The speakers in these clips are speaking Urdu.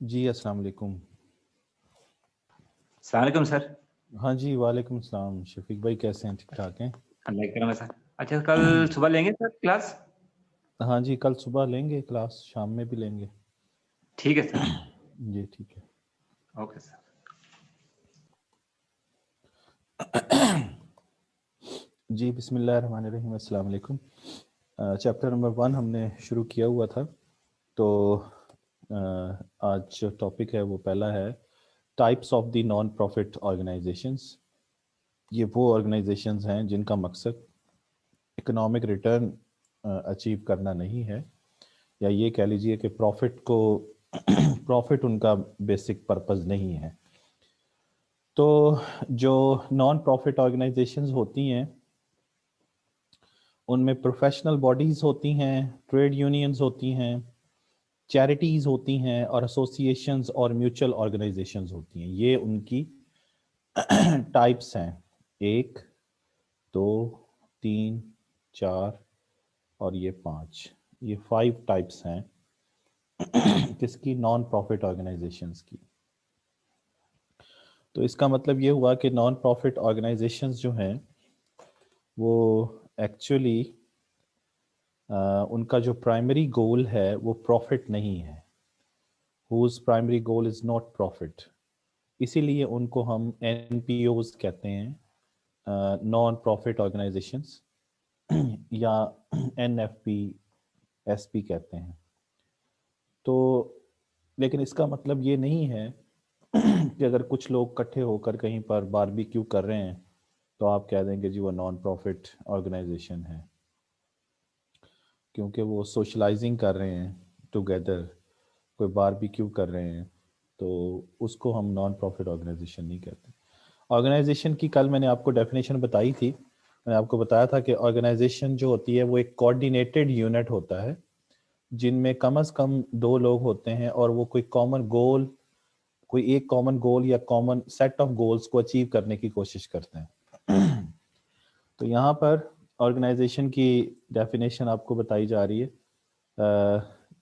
جی السلام علیکم. السلام علیکم سر. ہاں جی وعلیکم السلام. شفیق بھائی کیسے ہیں؟ ٹھیک ٹھاک ہیں؟ اللہ کرم ہے سر. اچھا کل صبح لیں گے سر کلاس؟ ہاں جی کل صبح لیں گے کلاس, شام میں بھی لیں گے. ٹھیک ہے سر. جی ٹھیک ہے. Okay sir. جی بسم اللہ الرحمن الرحیم. السلام علیکم. چیپٹر نمبر 1 ہم نے شروع کیا ہوا تھا, تو آج جو ٹاپک ہے وہ پہلا ہے types of the non profit organisations. یہ وہ آرگنائزیشنز ہیں جن کا مقصد اکنامک ریٹرن اچیو کرنا نہیں ہے, یا یہ کہہ لیجئے کہ پروفٹ ان کا بیسک پرپز نہیں ہے. تو جو نان پروفٹ آرگنائزیشنز ہوتی ہیں ان میں پروفیشنل باڈیز ہوتی ہیں, ٹریڈ یونینز ہوتی ہیں, چیریٹیز ہوتی ہیں, اور ایسوسیشنز اور میوچل آرگنائزیشنز ہوتی ہیں. یہ ان کی ٹائپس ہیں, 1 2 3 4 اور یہ 5. یہ 5 ٹائپس ہیں کس کی؟ نان پروفٹ آرگنائزیشنز کی. تو اس کا مطلب یہ ہوا کہ نان پروفٹ آرگنائزیشنز جو ہیں وہ ایکچولی ان کا جو پرائمری گول ہے وہ پروفٹ نہیں ہے. whose primary goal is not profit. اسی لیے ان کو ہم این پی اوز کہتے ہیں, نان پروفٹ آرگنائزیشنز, یا N F P S P کہتے ہیں. تو لیکن اس کا مطلب یہ نہیں ہے کہ اگر کچھ لوگ اکٹھے ہو کر کہیں پر باربیکیو کر رہے ہیں تو آپ کہہ دیں گے جی وہ نان پروفٹ آرگنائزیشن ہے, کیونکہ وہ سوشلائزنگ کر رہے ہیں ٹوگیدر, کوئی باربیکیو کر رہے ہیں, تو اس کو ہم نان پروفٹ آرگنائزیشن نہیں کہتے. آرگنائزیشن کی کل میں نے آپ کو ڈیفینیشن بتائی تھی. میں نے آپ کو بتایا تھا کہ آرگنائزیشن جو ہوتی ہے وہ ایک کوآرڈینیٹڈ یونٹ ہوتا ہے جن میں کم از کم 2 لوگ ہوتے ہیں, اور وہ کوئی ایک کامن گول یا کامن سیٹ آف گولز کو اچیو کرنے کی کوشش کرتے ہیں. تو یہاں پر آرگنائزیشن کی ڈیفینیشن آپ کو بتائی جا رہی ہے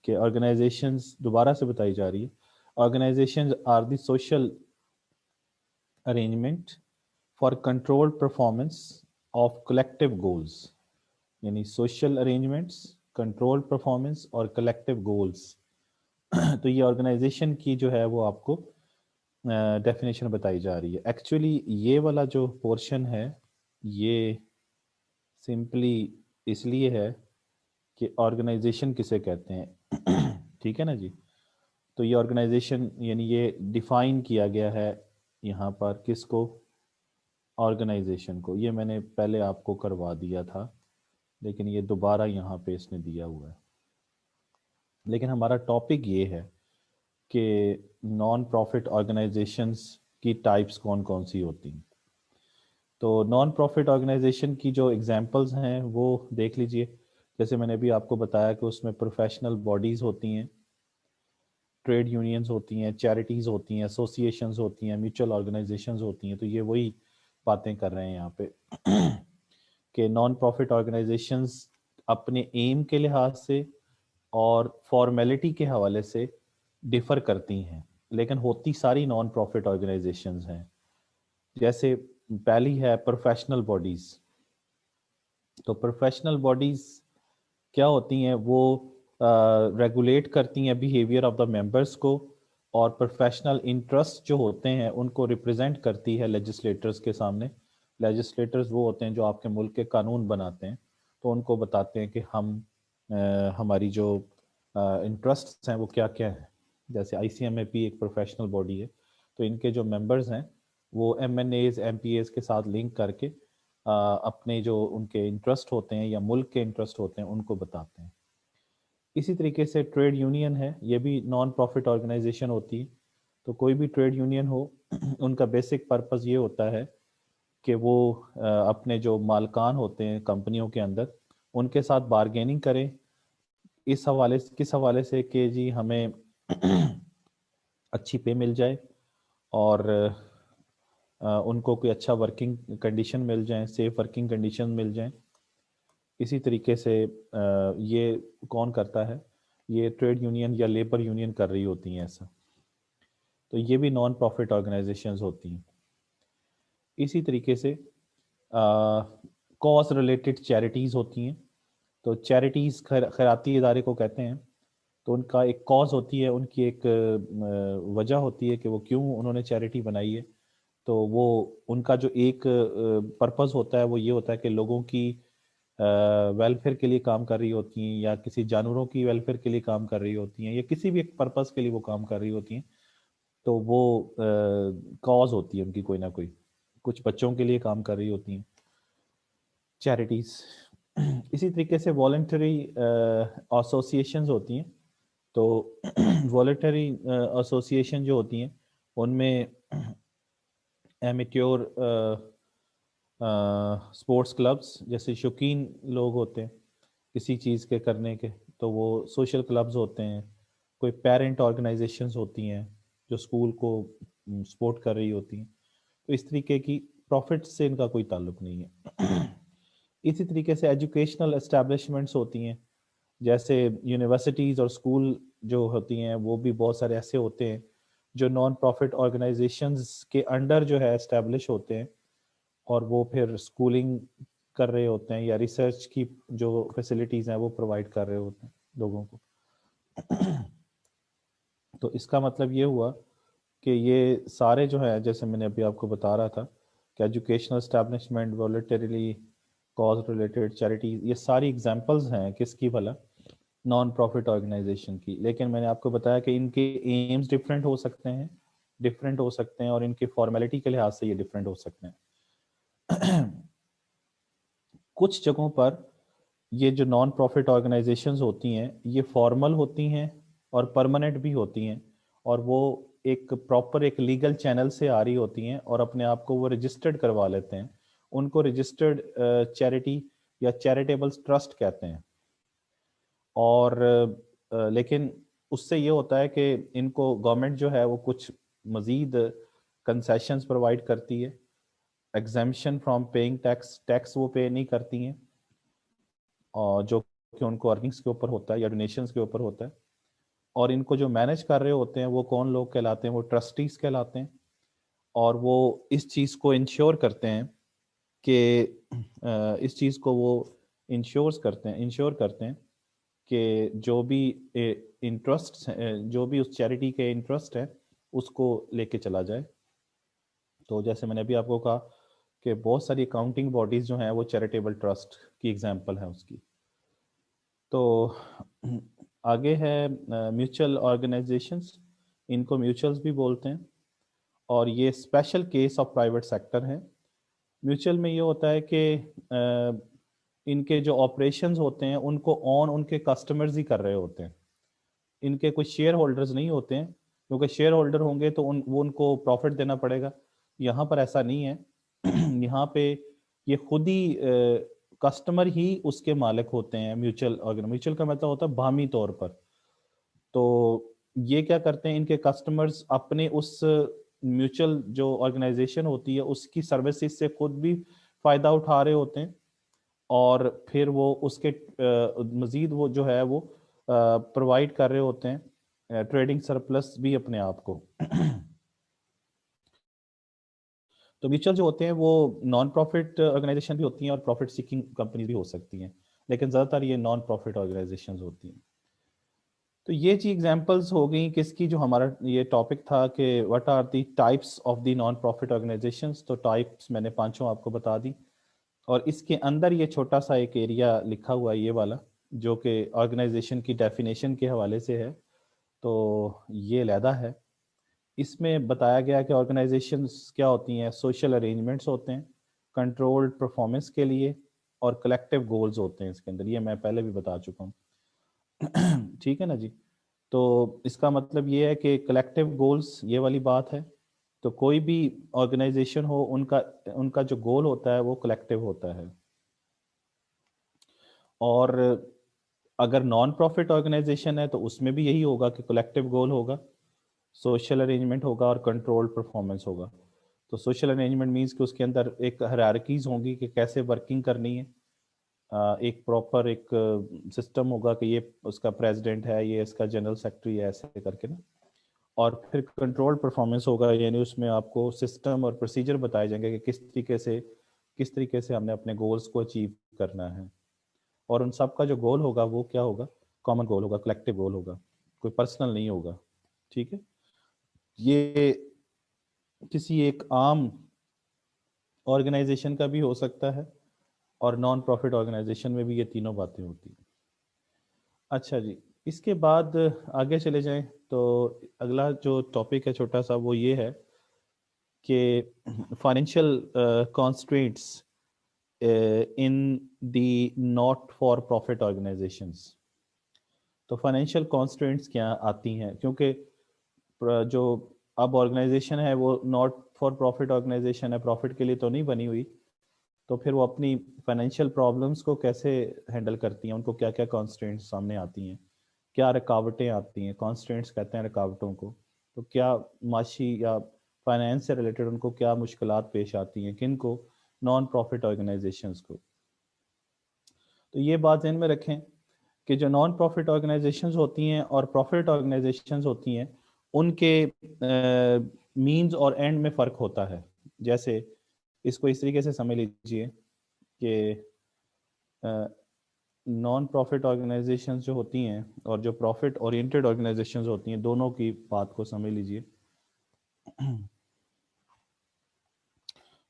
کہ آرگنائزیشنز دوبارہ سے بتائی جا رہی ہے. Organisations are the social arrangement for control performance of collective goals. یعنی سوشل ارینجمنٹس, کنٹرول پرفارمنس اور کلیکٹیو گولز. تو یہ آرگنائزیشن کی جو ہے وہ آپ کو ڈیفینیشن بتائی جا رہی ہے. ایکچولی یہ والا جو پورشن ہے یہ سمپلی اس لیے ہے کہ آرگنائزیشن کسے کہتے ہیں, ٹھیک ہے نا جی. تو یہ آرگنائزیشن یعنی یہ ڈیفائن کیا گیا ہے یہاں پر کس کو؟ آرگنائزیشن کو. یہ میں نے پہلے آپ کو کروا دیا تھا لیکن یہ دوبارہ یہاں پہ اس نے دیا ہوا ہے. لیکن ہمارا ٹاپک یہ ہے کہ نان پروفٹ آرگنائزیشنز کی ٹائپس کون کون سی ہوتی ہیں. تو نان پروفٹ آرگنائزیشن کی جو ایگزامپلز ہیں وہ دیکھ لیجئے. جیسے میں نے ابھی آپ کو بتایا کہ اس میں پروفیشنل باڈیز ہوتی ہیں, ٹریڈ یونینز ہوتی ہیں, چیریٹیز ہوتی ہیں, ایسوسیشنز ہوتی ہیں, میوچل آرگنائزیشنز ہوتی ہیں. تو یہ وہی باتیں کر رہے ہیں یہاں پہ کہ نان پروفٹ آرگنائزیشنز اپنے ایم کے لحاظ سے اور فارمیلٹی کے حوالے سے ڈیفر کرتی ہیں, لیکن ہوتی ساری نان پروفٹ آرگنائزیشنز ہیں. جیسے پہلی ہے پروفیشنل باڈیز. تو پروفیشنل باڈیز کیا ہوتی ہیں؟ وہ ریگولیٹ کرتی ہیں بیہیویئر آف دا ممبرس کو, اور پروفیشنل انٹرسٹ جو ہوتے ہیں ان کو ریپرزینٹ کرتی ہے لیجسلیٹرز کے سامنے. لیجسلیٹرز وہ ہوتے ہیں جو آپ کے ملک کے قانون بناتے ہیں, تو ان کو بتاتے ہیں کہ ہماری جو انٹرسٹس ہیں وہ کیا کیا ہیں. جیسے آئی سی ایم اے پی ایک پروفیشنل باڈی ہے, تو ان کے جو ممبرز ہیں وہ M N As M P As کے ساتھ لنک کر کے اپنے جو ان کے انٹرسٹ ہوتے ہیں یا ملک کے انٹرسٹ ہوتے ہیں ان کو بتاتے ہیں. اسی طریقے سے ٹریڈ یونین ہے, یہ بھی نان پروفٹ آرگنائزیشن ہوتی ہے. تو کوئی بھی ٹریڈ یونین ہو, ان کا بیسک پرپز یہ ہوتا ہے کہ وہ اپنے جو مالکان ہوتے ہیں کمپنیوں کے اندر ان کے ساتھ بارگیننگ کریں کس حوالے سے کہ جی ہمیں اچھی پے مل جائے, اور ان کو کوئی اچھا ورکنگ کنڈیشن مل جائیں, سیف ورکنگ کنڈیشن مل جائیں. اسی طریقے سے یہ کون کرتا ہے؟ یہ ٹریڈ یونین یا لیبر یونین کر رہی ہوتی ہیں ایسا. تو یہ بھی نان پروفٹ آرگنائزیشنز ہوتی ہیں. اسی طریقے سے کاز ریلیٹڈ چیریٹیز ہوتی ہیں. تو چیریٹیز خیراتی ادارے کو کہتے ہیں. تو ان کا ایک کاز ہوتی ہے, ان کی ایک وجہ ہوتی ہے کہ وہ کیوں انہوں نے چیریٹی بنائی ہے. تو وہ ان کا جو ایک پرپز ہوتا ہے وہ یہ ہوتا ہے کہ لوگوں کی ویلفیئر کے لیے کام کر رہی ہوتی ہیں, یا کسی جانوروں کی ویلفیئر کے لیے کام کر رہی ہوتی ہیں, یا کسی بھی ایک پرپز کے لیے وہ کام کر رہی ہوتی ہیں. تو وہ کاز ہوتی ہے ان کی کوئی نہ کوئی. کچھ بچوں کے لیے کام کر رہی ہوتی ہیں چیریٹیز. اسی طریقے سے والنٹری ایسوسیشنز ہوتی ہیں. تو والنٹری ایسوسیشن جو ہوتی ہیں ان میں ایمیٹیور اسپورٹس کلبس, جیسے شوقین لوگ ہوتے ہیں کسی چیز کے کرنے کے, تو وہ سوشل کلبز ہوتے ہیں. کوئی پیرنٹ آرگنائزیشنز ہوتی ہیں جو اسکول کو سپورٹ کر رہی ہوتی ہیں. تو اس طریقے کی پروفٹ سے ان کا کوئی تعلق نہیں ہے. اسی طریقے سے ایجوکیشنل اسٹیبلشمنٹس ہوتی ہیں, جیسے یونیورسٹیز اور اسکول جو ہوتی ہیں وہ بھی بہت سارے ایسے ہوتے ہیں جو نان پروفٹ آرگنائزیشنز کے انڈر جو ہے اسٹیبلش ہوتے ہیں, اور وہ پھر اسکولنگ کر رہے ہوتے ہیں یا ریسرچ کی جو فیسلٹیز ہیں وہ پرووائڈ کر رہے ہوتے ہیں لوگوں کو. تو اس کا مطلب یہ ہوا کہ یہ سارے جو ہے, جیسے میں نے ابھی آپ کو بتا رہا تھا کہ educational establishment, voluntarily cause related charities, یہ ساری ایگزامپلز ہیں کس کی بھلا, نان پروفٹ آرگنائزیشن کی. لیکن میں نے آپ کو بتایا کہ ان کے ایمز ڈفرینٹ ہو سکتے ہیں, اور ان کی فارمیلٹی کے لحاظ سے یہ ڈفرینٹ ہو سکتے ہیں. کچھ جگہوں پر یہ جو نان پروفٹ آرگنائزیشنز ہوتی ہیں یہ فارمل ہوتی ہیں اور پرماننٹ بھی ہوتی ہیں, اور وہ ایک پراپر ایک لیگل چینل سے آ رہی ہوتی ہیں, اور اپنے آپ کو وہ رجسٹرڈ کروا لیتے ہیں. ان کو رجسٹرڈ چیریٹی یا چیریٹیبل ٹرسٹ کہتے ہیں. اور لیکن اس سے یہ ہوتا ہے کہ ان کو گورنمنٹ جو ہے وہ کچھ مزید کنسیشنز پرووائڈ کرتی ہے. ایگزیمپشن فرام پیئنگ ٹیکس وہ پے نہیں کرتی ہیں, اور جو کہ ان کو ارننگس کے اوپر ہوتا ہے یا ڈونیشنز کے اوپر ہوتا ہے. اور ان کو جو مینیج کر رہے ہوتے ہیں وہ کون لوگ کہلاتے ہیں, وہ ٹرسٹیز کہلاتے ہیں. اور وہ اس چیز کو انشور کرتے ہیں کہ اس چیز کو وہ انشور کرتے ہیں کہ جو بھی انٹرسٹ, جو بھی اس چیریٹی کے انٹرسٹ ہے اس کو لے کے چلا جائے. تو جیسے میں نے ابھی آپ کو کہا کہ بہت ساری اکاؤنٹنگ باڈیز جو ہیں وہ چیریٹیبل ٹرسٹ کی ایگزامپل ہیں اس کی. تو آگے ہے میوچل آرگنائزیشنس, ان کو میوچلز بھی بولتے ہیں, اور یہ special case of private sector ہے. میوچل میں یہ ہوتا ہے کہ ان کے جو آپریشنز ہوتے ہیں ان کو ان کے کسٹمرز ہی کر رہے ہوتے ہیں. ان کے کوئی شیئر ہولڈرز نہیں ہوتے ہیں, کیونکہ شیئر ہولڈر ہوں گے تو وہ ان کو پروفٹ دینا پڑے گا. یہاں پر ایسا نہیں ہے. یہاں پہ یہ خود ہی کسٹمر ہی اس کے مالک ہوتے ہیں. میوچل کا مطلب ہوتا ہے باہمی طور پر. تو یہ کیا کرتے ہیں, ان کے کسٹمرز اپنے اس میوچل جو آرگنائزیشن ہوتی ہے اس کی سروسز سے خود بھی فائدہ اٹھا رہے ہوتے ہیں, اور پھر وہ اس کے مزید وہ جو ہے وہ پرووائڈ کر رہے ہوتے ہیں ٹریڈنگ سرپلس بھی اپنے آپ کو. تو میوچل جو ہوتے ہیں وہ نان پروفٹ آرگنائزیشن بھی ہوتی ہیں اور پروفٹ سیکنگ کمپنی بھی ہو سکتی ہیں, لیکن زیادہ تر یہ نان پروفٹ آرگنائزیشنز ہوتی ہیں. تو یہ چیز ایگزامپلس ہو گئیں کس کی, جو ہمارا یہ ٹاپک تھا کہ what are the types of the non profit organizations. تو ٹائپس میں نے 5 آپ کو بتا دی, اور اس کے اندر یہ چھوٹا سا ایک ایریا لکھا ہوا ہے یہ والا, جو کہ آرگنائزیشن کی ڈیفینیشن کے حوالے سے ہے. تو یہ علیحدہ ہے. اس میں بتایا گیا کہ آرگنائزیشنز کیا ہوتی ہیں, سوشل ارینجمنٹس ہوتے ہیں کنٹرولڈ پرفارمنس کے لیے, اور کلیکٹیو گولز ہوتے ہیں اس کے اندر. یہ میں پہلے بھی بتا چکا ہوں. ٹھیک ہے نا جی. تو اس کا مطلب یہ ہے کہ کلیکٹیو گولز یہ والی بات ہے. تو کوئی بھی آرگنائزیشن ہو ان کا جو گول ہوتا ہے وہ کلیکٹیو ہوتا ہے. اور اگر نان پروفٹ آرگنائزیشن ہے تو اس میں بھی یہی ہوگا کہ کلیکٹیو گول ہوگا, سوشل ارینجمنٹ ہوگا, اور کنٹرول پرفارمنس ہوگا. تو سوشل ارینجمنٹ مینس کہ اس کے اندر ایک ہیرارکیز ہوں گی کہ کیسے ورکنگ کرنی ہے. ایک پراپر ایک سسٹم ہوگا کہ یہ اس کا پریزیڈنٹ ہے, یہ اس کا جنرل سیکرٹری ہے, ایسے کر کے نا. اور پھر کنٹرول پرفارمنس ہوگا، یعنی اس میں آپ کو سسٹم اور پروسیجر بتائے جائیں گے کہ کس طریقے سے ہم نے اپنے گولز کو اچیو کرنا ہے، اور ان سب کا جو گول ہوگا وہ کیا ہوگا، کامن گول ہوگا، کلیکٹیو گول ہوگا، کوئی پرسنل نہیں ہوگا. ٹھیک ہے، یہ کسی ایک عام آرگنائزیشن کا بھی ہو سکتا ہے اور نان پروفٹ آرگنائزیشن میں بھی یہ تینوں باتیں ہوتی ہیں. اچھا جی، اس کے بعد آگے چلے جائیں تو اگلا جو ٹاپک ہے چھوٹا سا وہ یہ ہے کہ financial constraints in the not for profit organizations. تو فائنینشیل کانسٹرینٹس کیا آتی ہیں، کیونکہ جو اب آرگنائزیشن ہے وہ ناٹ فار پروفٹ آرگنائزیشن ہے، پروفٹ کے لیے تو نہیں بنی ہوئی، تو پھر وہ اپنی فائنینشیل پرابلمس کو کیسے ہینڈل کرتی ہیں، ان کو کیا کیا کانسٹرینٹس سامنے آتی ہیں، کیا رکاوٹیں آتی ہیں. کانسٹرینٹس کہتے ہیں رکاوٹوں کو. تو کیا معاشی یا فائنینس سے ریلیٹڈ ان کو کیا مشکلات پیش آتی ہیں، کن کو، نان پروفٹ آرگنائزیشنس کو. تو یہ بات ذہن میں رکھیں کہ جو نان پروفٹ آرگنائزیشنز ہوتی ہیں اور پروفٹ آرگنائزیشنز ہوتی ہیں ان کے مینز اور اینڈ میں فرق ہوتا ہے. جیسے اس کو اس طریقے سے سمجھ لیجئے کہ نان پروفٹ آرگنائزیشنز جو ہوتی ہیں اور جو پروفٹ اورینٹڈ آرگنائزیشنز ہوتی ہیں دونوں کی بات کو سمجھ لیجئے.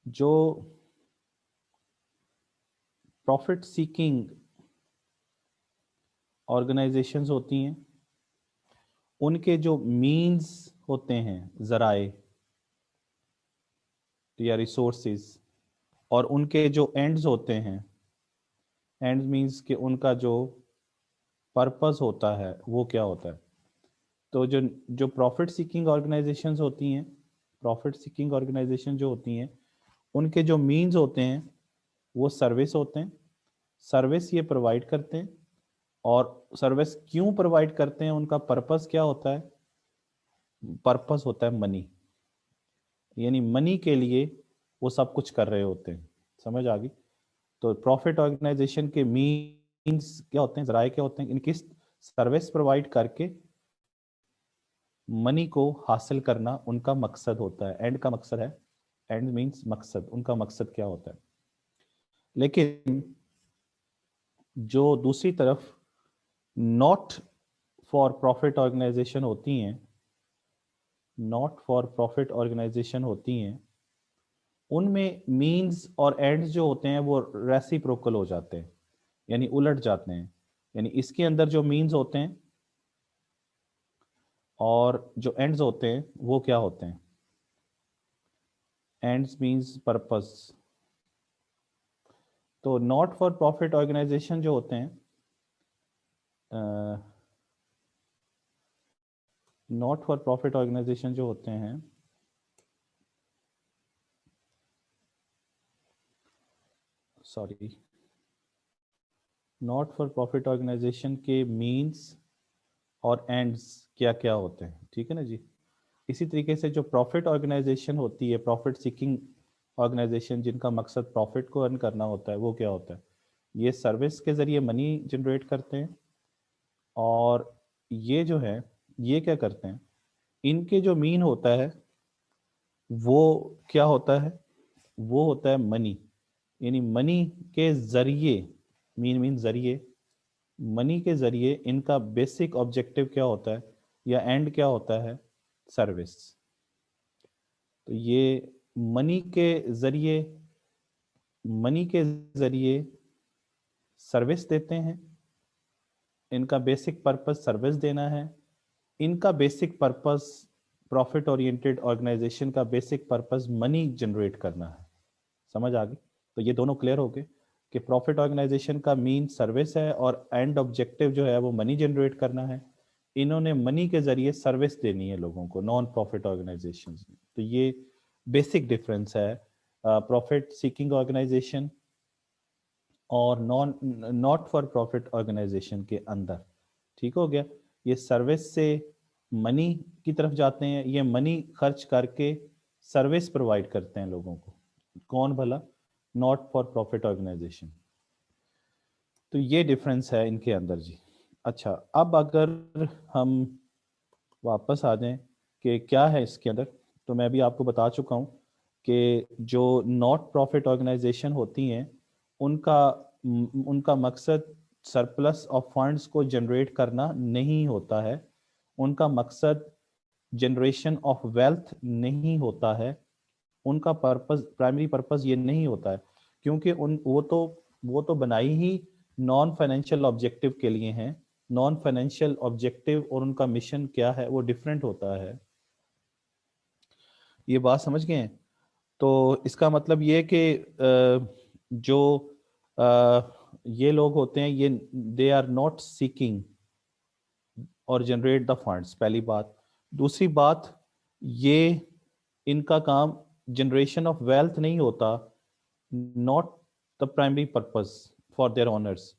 جو پروفٹ سیکنگ آرگنائزیشنز ہوتی ہیں ان کے جو مینز ہوتے ہیں، ذرائع یا ریسورسز، اور ان کے جو اینڈز ہوتے ہیں، اینڈز مینز کہ ان کا جو پرپز ہوتا ہے وہ کیا ہوتا ہے. تو جو پروفٹ سیکنگ آرگنائزیشنز ہوتی ہیں، پروفٹ سیکنگ آرگنائزیشن جو ہوتی ہیں ان کے جو مینز ہوتے ہیں وہ سروس ہوتے ہیں. سروس یہ پرووائڈ کرتے ہیں، اور سروس کیوں پرووائڈ کرتے ہیں، ان کا پرپز کیا ہوتا ہے، پرپز ہوتا ہے منی، یعنی منی کے لیے وہ سب کچھ کر رہے ہوتے ہیں. سمجھ آ گئی؟ تو پروفٹ آرگنائزیشن کے مینز کیا ہوتے ہیں، ذرائع کیا ہوتے ہیں، ان کی سروس پرووائڈ کر کے منی کو حاصل کرنا ان کا مقصد ہوتا ہے، اینڈ کا مقصد ہے. اینڈ مینز مقصد، ان کا مقصد کیا ہوتا ہے. لیکن جو دوسری طرف ناٹ فار پروفٹ آرگنائزیشن ہوتی ہیں، ناٹ فار پروفٹ آرگنائزیشن ہوتی ہیں، ان میں مینز اور اینڈز جو ہوتے ہیں وہ ریسیپروکل ہو جاتے ہیں، یعنی الٹ جاتے ہیں. یعنی اس کے اندر جو مینز ہوتے ہیں اور جو اینڈز ہوتے ہیں وہ کیا ہوتے ہیں، اینڈز مینز پرپز. تو ناٹ فار پروفٹ آرگنائزیشن جو ہوتے ہیں، ناٹ فار پروفٹ آرگنائزیشن جو ہوتے ہیں sorry not for profit organization کے مینز اور اینڈز کیا کیا ہوتے ہیں. ٹھیک ہے نا جی. اسی طریقے سے جو پروفٹ آرگنائزیشن ہوتی ہے، پروفٹ سیکنگ آرگنائزیشن جن کا مقصد پروفٹ کو ارن کرنا ہوتا ہے، وہ کیا ہوتا ہے، یہ سروس کے ذریعے منی جنریٹ کرتے ہیں. اور یہ جو ہے یہ کیا کرتے ہیں، ان کے جو مین ہوتا ہے وہ کیا ہوتا ہے، وہ ہوتا ہے منی. یعنی منی کے ذریعے، مین ذریعے، منی کے ذریعے ان کا بیسک آبجیکٹو کیا ہوتا ہے یا اینڈ کیا ہوتا ہے، سروس. تو یہ منی کے ذریعے سروس دیتے ہیں. ان کا بیسک پرپس سروس دینا ہے. ان کا basic purpose profit oriented organization کا بیسک پرپس منی جنریٹ کرنا ہے. سمجھ آ گئی؟ تو یہ دونوں کلیئر ہو گئے کہ پروفٹ آرگنائزیشن کا مین سروس ہے اور اینڈ آبجیکٹو جو ہے وہ منی جنریٹ کرنا ہے. انہوں نے منی کے ذریعے سروس دینی ہے لوگوں کو، نان پروفٹ آرگنائزیشن. تو یہ بیسک ڈفرینس ہے پروفٹ سیکنگ آرگنائزیشن اور ناٹ فار پروفٹ آرگنائزیشن کے اندر. ٹھیک ہو گیا. یہ سروس سے منی کی طرف جاتے ہیں، یہ منی خرچ کر کے سروس پرووائڈ کرتے ہیں لوگوں کو. کون بھلا؟ Not for profit organization. تو یہ ڈفرینس ہے ان کے اندر جی. اچھا، اب اگر ہم واپس آ جائیں کہ کیا ہے اس کے اندر. تو میں بھی آپ کو بتا چکا ہوں کہ جو ناٹ پروفٹ آرگنائزیشن ہوتی ہیں ان کا مقصد سرپلس آف فنڈس کو جنریٹ کرنا نہیں ہوتا ہے. ان کا مقصد جنریشن آف ویلتھ نہیں ہوتا ہے. ان کا پرپز، پرائمری پرپز یہ نہیں ہوتا ہے، کیونکہ وہ تو بنائی ہی نان فائنینشیل آبجیکٹیو کے لیے ہیں. نان فائنینشیل آبجیکٹیو اور ان کا مشن کیا ہے وہ ڈفرینٹ ہوتا ہے. یہ بات سمجھ گئے ہیں؟ تو اس کا مطلب یہ کہ جو یہ لوگ ہوتے ہیں یہ دے آر ناٹ سیکنگ اور جنریٹ دا فنڈس، پہلی بات. دوسری بات، یہ ان کا کام جنریشن آف ویلتھ نہیں ہوتا، not the primary purpose for their owners.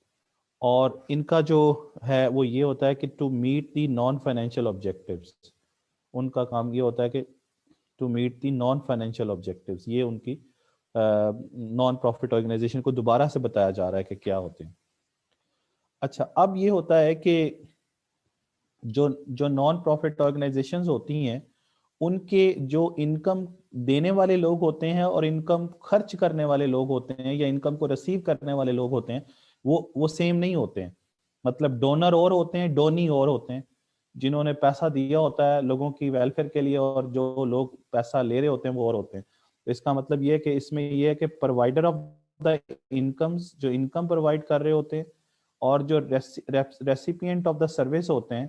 اور ان کا جو ہے وہ یہ ہوتا ہے کہ to meet the non financial objectives. ان کا کام یہ ہوتا ہے کہ to meet the non financial objectives. یہ ان کی نان پروفٹ آرگنائزیشن کو دوبارہ سے بتایا جا رہا ہے کہ کیا ہوتے ہیں. اچھا، اب یہ ہوتا ہے کہ جو نان پروفٹ آرگنائزیشنز ہوتی ہیں ان کے جو انکم دینے والے لوگ ہوتے ہیں اور انکم خرچ کرنے والے لوگ ہوتے ہیں یا انکم کو ریسیو کرنے والے لوگ ہوتے ہیں وہ سیم نہیں ہوتے ہیں. مطلب ڈونر اور ہوتے ہیں، ڈونی اور ہوتے ہیں. جنہوں نے پیسہ دیا ہوتا ہے لوگوں کی ویلفیئر کے لیے اور جو لوگ پیسہ لے رہے ہوتے ہیں وہ اور ہوتے ہیں. اس کا مطلب یہ ہے کہ اس میں یہ ہے کہ پرووائڈر آف دا انکمز، جو انکم پرووائڈ کر رہے ہوتے ہیں، اور جو ریسیپینٹ آف دا سروس ہوتے ہیں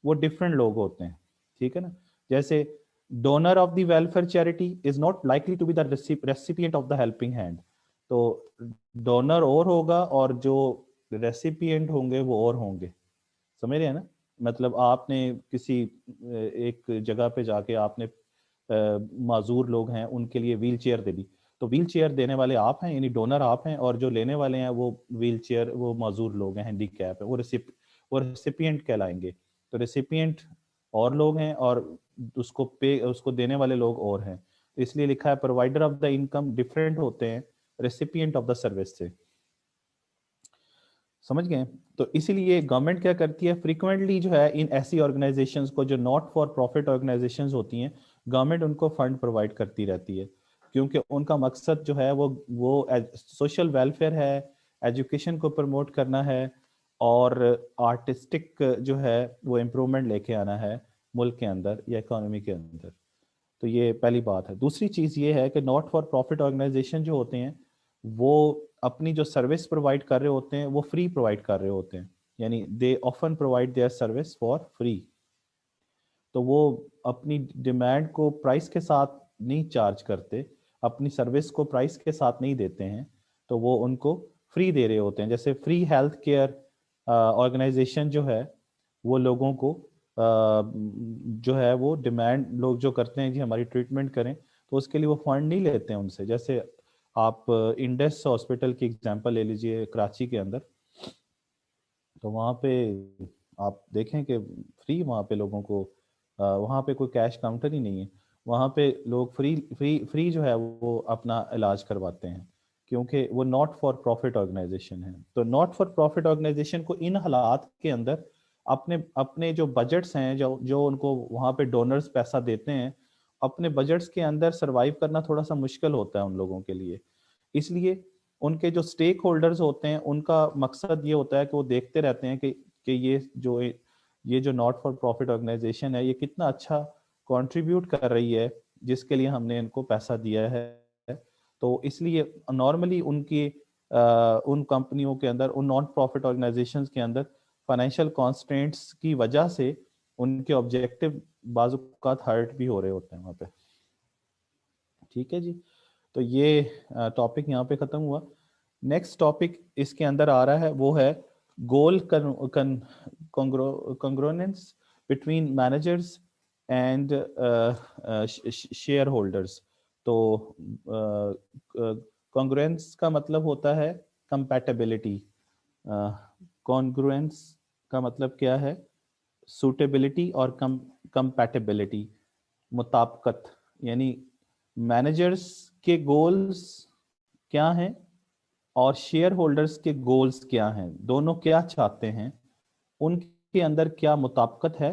وہ ڈفرینٹ لوگ ہوتے ہیں. ٹھیک ہے نا؟ جیسے donor of the welfare charity is not likely to be the recipient of the helping hand. تو ڈونر اور ہوگا اور جو ریسیپینٹ ہوں گے وہ اور ہوں گے. سمجھ رہے ہیں نا؟ مطلب آپ نے کسی ایک جگہ پہ جا کے آپ نے معذور لوگ ہیں ان کے لیے ویل چیئر دے دی، تو ویل چیئر دینے والے آپ ہیں، یعنی ڈونر آپ ہیں، اور جو لینے والے ہیں وہ ویل چیئر، وہ معذور لوگ ہیں، ہینڈی کیپ ہے، وہ ریسیپینٹ کہلائیں گے. تو ریسیپینٹ اور لوگ ہیں اور اس کو دینے والے لوگ اور ہیں. تو اس لیے لکھا ہے provider of the income different ہوتے ہیں ریسیپینٹ آف دا سروس سے. سمجھ گئے؟ تو اسی لیے گورنمنٹ کیا کرتی ہے، فریکوینٹلی جو ہے ان ایسی آرگنائزیشنز کو جو ناٹ فار پروفٹ آرگنائزیشنز ہوتی ہیں، گورنمنٹ ان کو فنڈ پرووائڈ کرتی رہتی ہے، کیونکہ ان کا مقصد جو ہے وہ سوشل ویلفیئر ہے، ایجوکیشن کو پروموٹ کرنا ہے، اور آرٹسٹک جو ہے وہ امپرومنٹ لے کے آنا ہے ملک کے اندر یا اکانومی کے اندر. تو یہ پہلی بات ہے. دوسری چیز یہ ہے کہ ناٹ فار پروفٹ آرگنائزیشن جو ہوتے ہیں وہ اپنی جو سروس پرووائڈ کر رہے ہوتے ہیں وہ فری پرووائڈ کر رہے ہوتے ہیں، یعنی they often provide their service for free. تو وہ اپنی ڈیمانڈ کو پرائس کے ساتھ نہیں چارج کرتے، اپنی سروس کو پرائس کے ساتھ نہیں دیتے ہیں، تو وہ ان کو فری دے رہے ہوتے ہیں. جیسے فری ہیلتھ کیئر آرگنائزیشن جو ہے وہ لوگوں کو جو ہے وہ ڈیمانڈ لوگ جو کرتے ہیں جی ہماری ٹریٹمنٹ کریں، تو اس کے لیے وہ فنڈ نہیں لیتے ہیں ان سے. جیسے آپ انڈس ہاسپٹل کی اگزامپل لے لیجئے کراچی کے اندر، تو وہاں پہ آپ دیکھیں کہ فری وہاں پہ لوگوں کو، وہاں پہ کوئی کیش کاؤنٹر ہی نہیں ہے، وہاں پہ لوگ فری جو ہے وہ اپنا علاج کرواتے ہیں، کیونکہ وہ ناٹ فار پروفٹ آرگنائزیشن ہے. تو ناٹ فار پروفٹ آرگنائزیشن کو ان حالات کے اندر اپنے جو بجٹس ہیں، جو ان کو وہاں پہ ڈونرز پیسہ دیتے ہیں، اپنے بجٹس کے اندر سروائیو کرنا تھوڑا سا مشکل ہوتا ہے ان لوگوں کے لیے. اس لیے ان کے جو سٹیک ہولڈرز ہوتے ہیں ان کا مقصد یہ ہوتا ہے کہ وہ دیکھتے رہتے ہیں کہ یہ جو ناٹ فار پروفٹ آرگنائزیشن ہے یہ کتنا اچھا کنٹریبیوٹ کر رہی ہے جس کے لیے ہم نے ان کو پیسہ دیا ہے. تو اس لیے نارملی ان کمپنیوں کے اندر، ان نان پروفٹ آرگنائزیشنز کے اندر فائنینشیل کانسٹرینٹس کی وجہ سے ان کے آبجیکٹیو بعض اوقات ہرٹ بھی ہو رہے ہوتے ہیں وہاں پہ. ٹھیک ہے جی، تو یہ ٹاپک یہاں پہ ختم ہوا. نیکسٹ ٹاپک اس کے اندر آ رہا ہے وہ ہے goal congruence between managers and shareholders. تو کانگرونس کا مطلب ہوتا ہے کمپیٹیبلٹی. کانگرونس کا مطلب کیا ہے؟ سوٹیبلٹی اور کمپیٹیبلٹی، مطابقت. یعنی مینیجرز کے گولز کیا ہیں اور شیئر ہولڈرز کے گولز کیا ہیں، دونوں کیا چاہتے ہیں، ان کے اندر کیا مطابقت ہے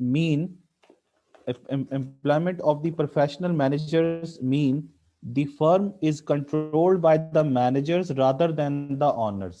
mean employment of the professional managers mean the firm is controlled by the managers rather than the owners।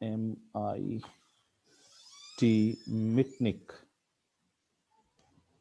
MIT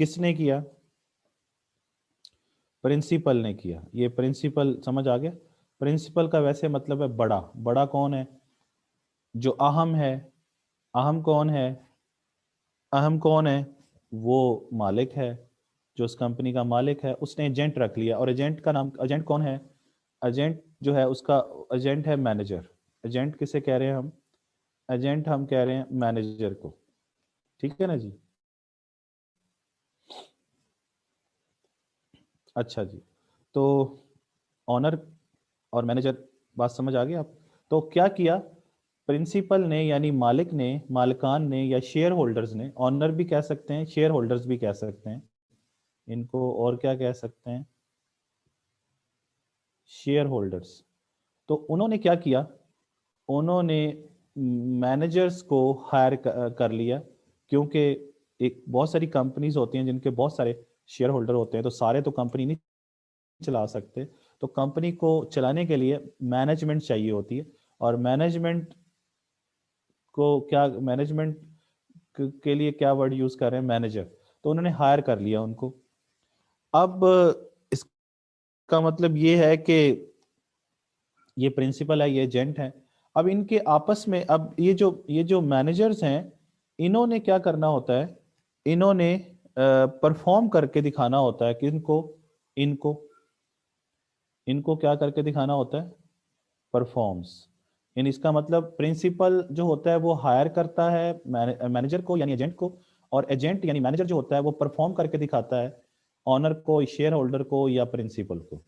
کس نے کیا؟ پرنسپل نے کیا. یہ پرنسپل سمجھ آ گیا؟ پرنسپل کا ویسے مطلب ہے بڑا. بڑا کون ہے؟ جو اہم ہے. اہم کون ہے؟ اہم کون ہے؟ وہ مالک ہے، جو اس کمپنی کا مالک ہے. اس نے ایجنٹ رکھ لیا، اور ایجنٹ کا نام، ایجنٹ کون ہے؟ ایجنٹ جو ہے اس کا ایجنٹ ہے مینیجر. ایجنٹ کسے کہہ رہے ہیں ہم؟ ایجنٹ ہم کہہ رہے ہیں مینیجر کو. ٹھیک ہے نا جی؟ اچھا جی، تو آنر اور مینیجر بات سمجھ آ گئی آپ؟ تو کیا کیا پرنسپل نے، یعنی مالک نے، مالکان نے یا شیئر ہولڈرز نے، آنر بھی کہہ سکتے ہیں، شیئر ہولڈرز بھی کہہ سکتے ہیں ان کو، اور کیا کہہ سکتے ہیں؟ Share holders. تو انہوں نے کیا کیا؟ انہوں نے مینیجرز کو ہائر کر لیا، کیونکہ ایک بہت ساری کمپنیز ہوتی ہیں جن کے بہت سارے شیئر ہولڈر ہوتے ہیں، تو سارے تو کمپنی نہیں چلا سکتے. تو کمپنی کو چلانے کے لیے مینجمنٹ چاہیے ہوتی ہے، اور مینجمنٹ کو کیا، مینجمنٹ کے لیے کیا ورڈ یوز کر رہے ہیں؟ مینیجر. تو انہوں نے ہائر کر لیا ان کو. اب اس کا مطلب یہ ہے کہ یہ پرنسپل ہے، یہ ایجنٹ ہے. اب ان کے آپس میں، اب یہ جو مینیجرز ہیں، انہوں نے کیا کرنا ہوتا ہے؟ انہوں نے پرفارم کر کے دکھانا ہوتا ہے. کن کو؟ ان کو کیا کر کے دکھانا ہوتا ہے؟ پرفارمس. یعنی اس کا مطلب پرنسپل جو ہوتا ہے وہ ہائر کرتا ہے مینیجر کو یعنی ایجنٹ کو، اور ایجنٹ یعنی مینیجر جو ہوتا ہے وہ پرفارم کر کے دکھاتا ہے آنر کو، شیئر ہولڈر کو یا پرنسپل کو.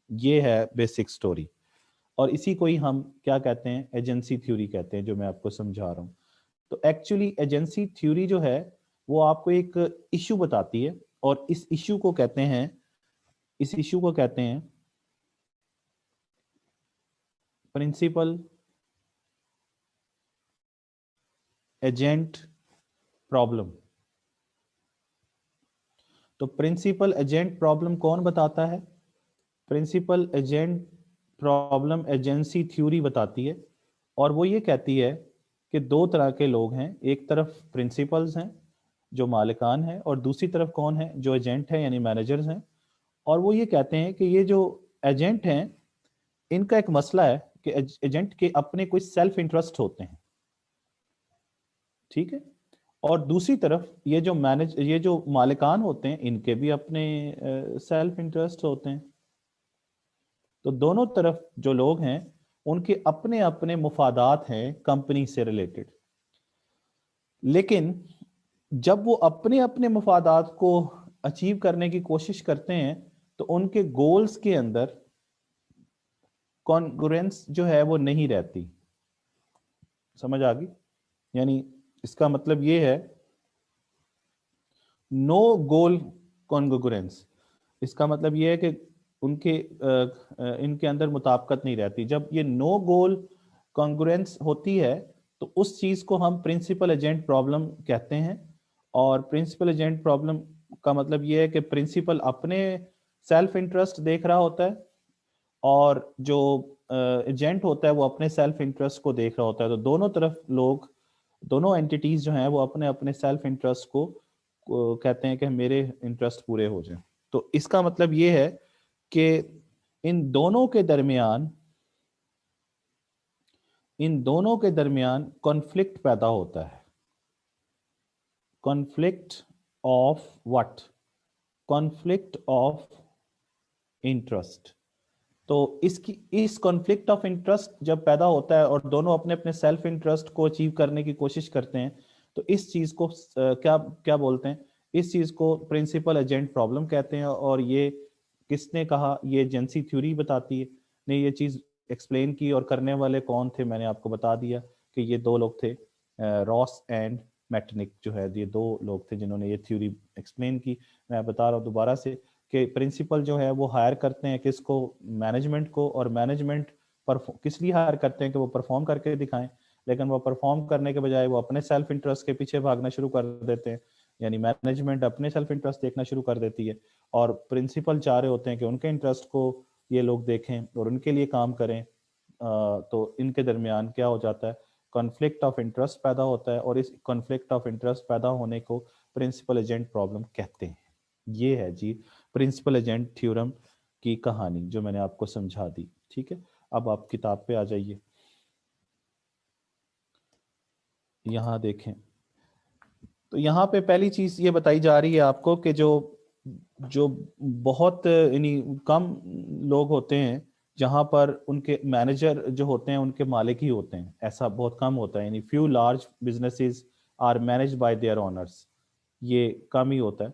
یہ ہے بیسک سٹوری. اور اسی کو ہی ہم کیا کہتے ہیں؟ ایجنسی تھیوری کہتے ہیں، جو میں آپ کو سمجھا رہا ہوں. تو ایکچولی ایجنسی تھیوری جو ہے وہ آپ کو ایک ایشو بتاتی ہے، اور اس ایشو کو کہتے ہیں پرنسپل ایجنٹ پرابلم. تو پرنسپل ایجنٹ پرابلم کون بتاتا ہے؟ Principal agent problem agency theory بتاتی ہے، اور وہ یہ کہتی ہے کہ دو طرح کے لوگ ہیں. ایک طرف پرنسپلز ہیں جو مالکان ہیں، اور دوسری طرف کون ہے؟ جو ایجنٹ ہیں یعنی مینیجرز ہیں. اور وہ یہ کہتے ہیں کہ یہ جو ایجنٹ ہیں ان کا ایک مسئلہ ہے کہ ایجنٹ کے اپنے کوئی سیلف انٹرسٹ ہوتے ہیں. ٹھیک ہے؟ اور دوسری طرف یہ جو مالکان ہوتے ہیں ان کے بھی اپنے سیلف انٹرسٹ ہوتے ہیں. تو دونوں طرف جو لوگ ہیں ان کے اپنے اپنے مفادات ہیں کمپنی سے ریلیٹڈ. لیکن جب وہ اپنے اپنے مفادات کو اچیو کرنے کی کوشش کرتے ہیں تو ان کے گولز کے اندر کانگرنس جو ہے وہ نہیں رہتی. سمجھ آ گئی؟ یعنی اس کا مطلب یہ ہے نو گول کانگرنس. اس کا مطلب یہ ہے کہ ان کے اندر مطابقت نہیں رہتی. جب یہ نو گول کانگرنس ہوتی ہے تو اس چیز کو ہم پرنسپل ایجنٹ پرابلم کہتے ہیں. اور پرنسپل ایجنٹ پرابلم کا مطلب یہ ہے کہ پرنسپل اپنے سیلف انٹرسٹ دیکھ رہا ہوتا ہے، اور جو ایجنٹ ہوتا ہے وہ اپنے سیلف انٹرسٹ کو دیکھ رہا ہوتا ہے. تو دونوں طرف لوگ، دونوں اینٹیٹیز جو ہیں وہ اپنے اپنے سیلف انٹرسٹ کو کہتے ہیں کہ میرے انٹرسٹ پورے ہو جائیں. تو اس کا مطلب یہ ہے کہ ان دونوں کے درمیان کانفلکٹ پیدا ہوتا ہے. Conflict of what? Conflict of interest. تو اس کانفلکٹ آف انٹرسٹ جب پیدا ہوتا ہے اور دونوں اپنے اپنے سیلف انٹرسٹ کو اچیو کرنے کی کوشش کرتے ہیں تو اس چیز کو کیا بولتے ہیں؟ اس چیز کو پرنسپل ایجنٹ پرابلم کہتے ہیں. اور یہ کس نے کہا؟ یہ ایجنسی تھیوری بتاتی ہے. نے یہ چیز ایکسپلین کی، اور کرنے والے کون تھے میں نے آپ کو بتا دیا کہ یہ دو لوگ تھے، راس اینڈ میٹنک جو ہے، یہ دو لوگ تھے جنہوں نے یہ تھیوری ایکسپلین کی. میں بتا رہا ہوں دوبارہ سے کہ پرنسپل جو ہے وہ ہائر کرتے ہیں کس کو؟ مینجمنٹ کو. اور مینجمنٹ کس لیے ہائر کرتے ہیں؟ کہ وہ پرفارم کر کے دکھائیں. لیکن وہ پرفارم کرنے کے بجائے وہ اپنے سیلف انٹرسٹ کے پیچھے بھاگنا شروع کر دیتے ہیں. یعنی مینجمنٹ اپنے سیلف انٹرسٹ دیکھنا شروع کر دیتی ہے، اور پرنسپل چاہ رہے ہوتے ہیں کہ ان کے انٹرسٹ کو یہ لوگ دیکھیں اور ان کے لیے کام کریں. تو ان کے درمیان کیا ہو جاتا ہے؟ کانفلکٹ آف انٹرسٹ پیدا ہوتا ہے. اور اس کانفلکٹ آف انٹرسٹ پیدا ہونے کو پرنسپل ایجنٹ پرابلم کہتے ہیں. یہ ہے جی پرنسپل ایجنٹ تھیورم کی کہانی جو میں نے آپ کو سمجھا دی. ٹھیک ہے, اب آپ کتاب پہ آ جائیے. یہاں دیکھیں تو یہاں پہ پہلی چیز یہ بتائی جا رہی ہے آپ کو کہ جو بہت یعنی کم لوگ ہوتے ہیں جہاں پر ان کے مینیجر جو ہوتے ہیں ان کے مالک ہی ہوتے ہیں, ایسا بہت کم ہوتا ہے. یعنی few large businesses are manage by their owners, یہ کم ہی ہوتا ہے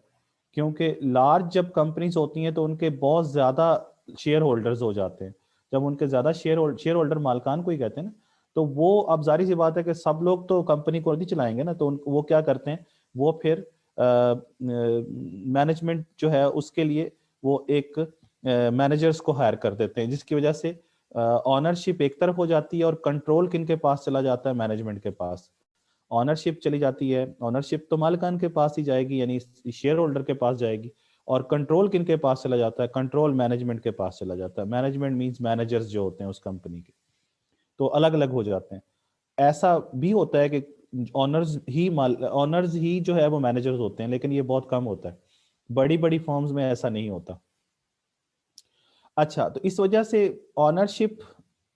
کیونکہ لارج جب کمپنیز ہوتی ہیں تو ان کے بہت زیادہ شیئر ہولڈرز ہو جاتے ہیں. جب ان کے زیادہ شیئر ہولڈر مالکان کو ہی کہتے ہیں نا, تو وہ اب ظاہر سی بات ہے کہ سب لوگ تو کمپنی کو نہیں چلائیں گے نا, تو وہ کیا کرتے ہیں, وہ پھر مینجمنٹ جو ہے اس کے لیے وہ ایک مینیجرز کو ہائر کر دیتے ہیں, جس کی وجہ سے آنرشپ ایک طرف ہو جاتی ہے اور کنٹرول کن کے پاس چلا جاتا ہے, مینجمنٹ کے پاس. آنرشپ چلی جاتی ہے, آنرشپ تو مالکان کے پاس ہی جائے گی, یعنی شیئر ہولڈر کے پاس جائے گی, اور کنٹرول کن کے پاس چلا جاتا ہے, کنٹرول مینجمنٹ کے پاس چلا جاتا ہے. مینجمنٹ مینس مینیجرز جو ہوتے ہیں اس کمپنی کے, تو الگ الگ ہو جاتے ہیں. ایسا بھی ہوتا ہے کہ آنرز ہی جو ہے وہ مینیجرز ہوتے ہیں, لیکن یہ بہت کم ہوتا ہے. بڑی بڑی فارمز میں ایسا نہیں ہوتا. اچھا, تو اس وجہ سے آنرشپ